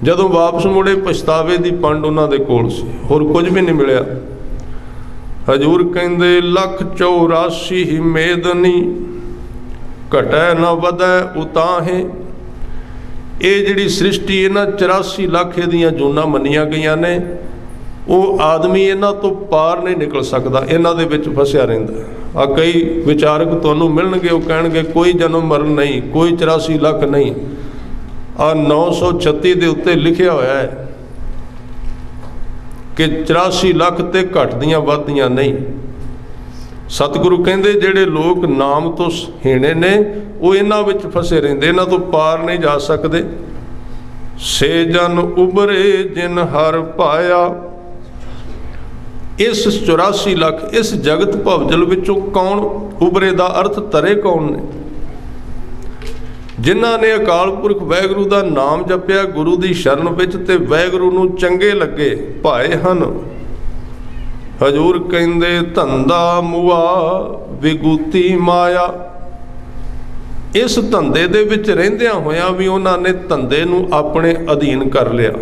जदों वापस मुड़े पछतावे दी पंड उन्हां दे कोल सी, होर कुछ भी नहीं मिलिया। हजूर कहंदे लख 84 ही मेदनी, घटै न वधै उताहे। ये जिहड़ी सृष्टि इन्हां 84 लाख इहदियां जूनां मन्नियां गईयां ने, वो आदमी इन्हां तो पार नहीं निकल सकता, इन्हां दे विच फसिया रहिंदा। आ कई विचारक तुहानूं मिलणगे, वो कहणगे कोई जन्म मरण नहीं, कोई 84 लाख नहीं। आ 936 दे उत्ते लिखिया होया है कि 84 लाख ते घटदियां वधदियां नहीं। सतगुरु कहंदे जिहड़े लोग नाम तो हीणे ने, वो इन्हां विच फसे रहिंदे, इन्हां तो पार नहीं जा सकते। से जन उभरे जिन हर पाया। इस 84 लाख इस जगत भवजल विचों कौन उभरे दा अर्थ तरे कौन ने? जिन्हां ने अकाल पुरख वाहिगुरू दा नाम जपिया गुरु दी शरण विच ते वाहिगुरू नूं चंगे लगे भाए हन। हजूर कहंदे धंधा मुआ विगूती माया। इस धंधे दे विच रहिंदियां होइयां भी उन्हां ने धंधे नूं अपने अधीन कर लिया।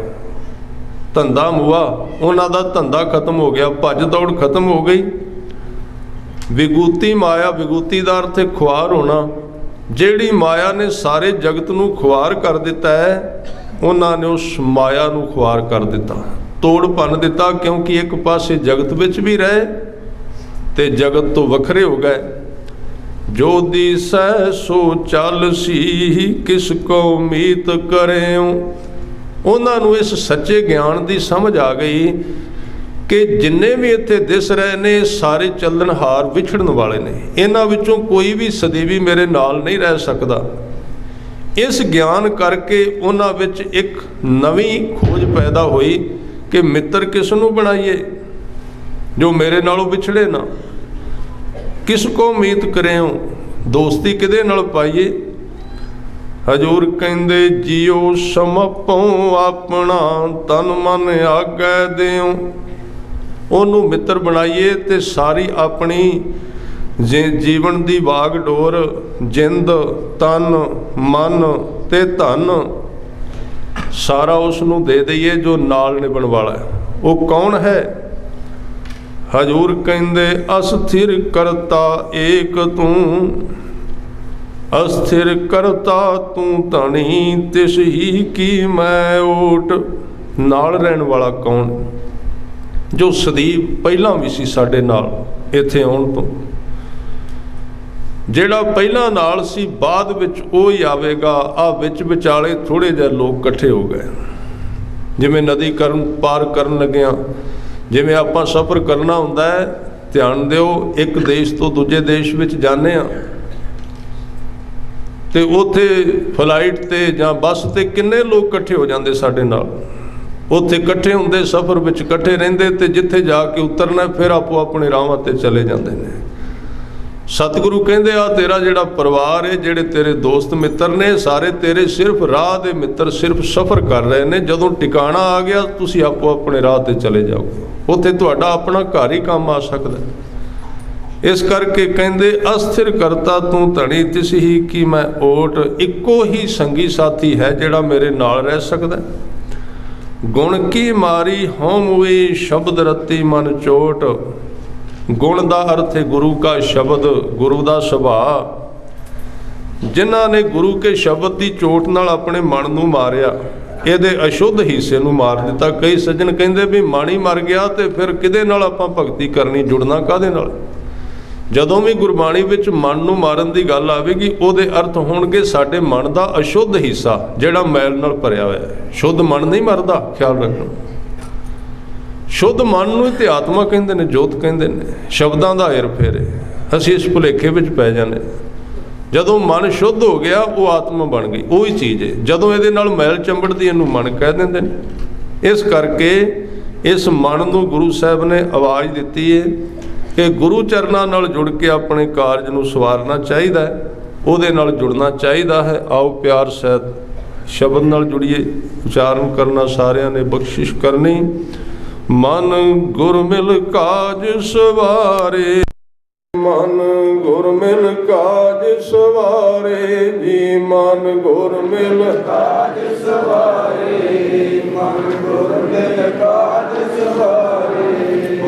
धंधा मुआ, उन्हां दा धंधा खत्म हो गया, भज दौड़ खत्म हो गई। विगूती माया, विगूती दा अर्थ है खुआर होना। जिहड़ी माया ने सारे जगत नूं खुआर कर दिता है, उन्हां ने उस माया नूं खुआर कर दिता, तोड़ भन दिता। क्योंकि एक पासे जगत विच भी रहे ते जगत तो वखरे हो गए। जो दिसै सो चल सी, किस को मीत करें। उन्होंने इस सच्चे ज्ञान की समझ आ गई कि जिन्ने भी इत्थे दिस रहे ने सारे चलनहार विछड़न वाले ने, इन्हां विचों कोई भी सदैवी मेरे नाल नहीं रह सकता। इस ज्ञान करके उन्हां विच एक नवीं खोज पैदा हुई कि मित्र किस नूं बनाइए जो मेरे नालों विछड़े ना। किस को मीत करें, दोस्ती किदे नाल पाइए। हजूर कहंदे जियो समपो अपना तन मन आगे देओ। ओनू मित्र बनाइए ते सारी अपनी जीवन दी वाग डोर, जिंद तन मन ते धन सारा उसनू दे दईए जो नाल निभण वाला है। वो कौन है? हजूर कहंदे अस्थिर करता एक तू, अस्थिर करता तू धनी, तिस ही की मैं ओट। नाल रहन वाला कौन? जो सदीप पहला भी सी साडे नाल इत्थे आउण तो, जिहड़ा पहला नाल सी बाद विच वो ही आवेगा। आ विच विचाले थोड़े जिहे लोग इकट्ठे हो गए, जिवें नदी पार करन लगिया, जिवें आपां सफ़र करना हुंदा है। ध्यान दिओ, एक देश तो दूजे देश विच जाने आ ते उत्थे फ्लाइट ते जां बस ते किन्ने लोग इकट्ठे हो जाते साडे नाल। उत्थे इकट्ठे हुंदे, सफ़र विच इकट्ठे रहिंदे ते जिथे जाके उतरना फिर आपो अपने राहां ते चले जाते हैं। सतगुरु कहते आ तेरा जिहड़ा परिवार है, जिहड़े तेरे दोस्त मित्र ने, सारे तेरे सिर्फ राह दे मित्र सिर्फ सफ़र कर रहे हैं। जदों टिकाणा आ गया तुसीं आपो अपने राह ते चले जाओ, उत्थे तुहाडा अपना घर ही काम आ सकदा। इस करके कहते अस्थिर करता तू धनी तिस ही कि मैं ओट, इक्को ही संगी साथी है जिहड़ा मेरे नाल रह सकदा। गुण की मारी होम हुई शब्द रत्ती मन चोट, गुण का अर्थ है गुरु का शब्द, गुरु का सुभाव। जिन्हां ने गुरु के शब्द की चोट नाल अपने मन नूं मारिया, ਇਹਦੇ अशुद्ध हिस्से नूं मार दिता। कई सज्जन कहते भी मन ही मर गया तो फिर किहदे नाल आपां भगती करनी, जुड़ना काहदे नाल। जदों भी गुरबाणी विच मन नूं मारन की गल आवेगी, ਉਹਦੇ अर्थ होणगे साडे मन का अशुद्ध हिस्सा जिहड़ा मैल नाल भरिया होया है। शुद्ध मन नहीं मरदा, ख्याल रखना। शुद्ध मन नूं ते आत्मा कहते हैं, जोत कहते हैं। शब्दां दा हेर फेर असीं इस भुलेखे विच पै जाने। जदों मन शुद्ध हो गया वो आत्मा बन गई, वही चीज़ है। जदों इहदे नाल मैल चंबड़दी इहनूं मन कह दिंदे ने। इस करके इस मन नूं गुरु साहब ने आवाज़ दिती है कि गुरु चरनां नाल जुड़ के अपने कारज नूं सवारना चाहिदा है, उहदे नाल जुड़ना चाहिदा है। आओ प्यार सहित शब्द नाल जुड़िए, उच्चारण करना सारिਆਂ ने बख्शिश करनी। मन गुर मिल काज सवारे, मन गुर मिल काज सवारे जी, मन गुर मिल काज सवारे, मन गुर मिल काज सवारे,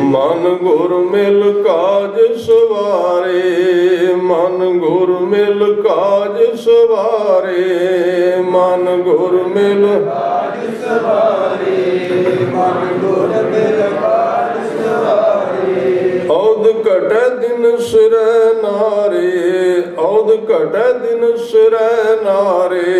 मन गुर मिल काज सवारे, मन गुर मिल काज सवारे, मन गुर मिल काज सवारे, मन गुर मिल काज सवारे। औद घटै दिन सिरै नारे, औद घटै दिन सिरै नारे,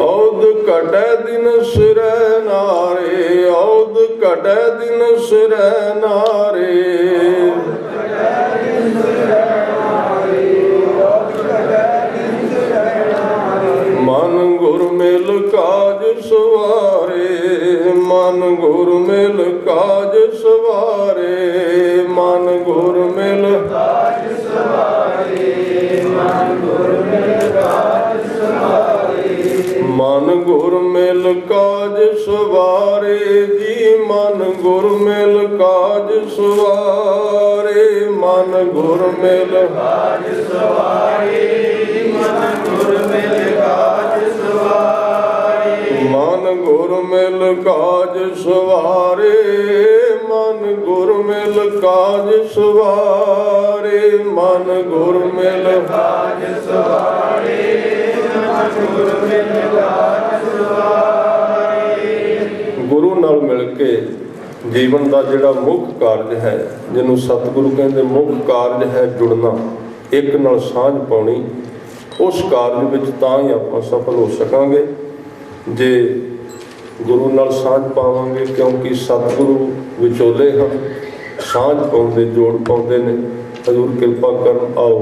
औद घटै दिन सिरै नारे, औद घटै दिन सिरै नारे। मन गुर मिल काज सवारे, मन गुर मिल काज सवारे, मन गुर मिल काज सवारे, मन गुर मिल काज सवारे, मन गुर मिल काज सवारे जी, मन गुर मिल काज सवारे, मन गुर मिल काज सवारे, मन गुर मिल काज सवारे, मन गुर मिल काज सवारे, मन गुर मिल काज सवारे, मन गुर मिल काज सवारे, मन गुर मिल काज सवारे। गुरु नाल मिल के जीवन का जिहड़ा मुख कारज है, जिन्हों सतगुरु कहते मुख कारज है जुड़ना, एक नाल सांझ पाउणी। उस कारज विच तां ही आपां सफल हो सकांगे जे गुरु नाल सांझ पावांगे, क्योंकि सतगुरु विचोले हम सांझ पाउंदे जोड़ पाउंदे ने। हजूर किरपा करन। आओ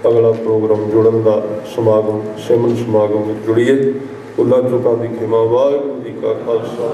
अगला प्रोग्राम जुड़न का समागम सिमरन समागम में जुड़िए। भुलां चुकां दी खिमा। वाहिगुरू जी का खालसा।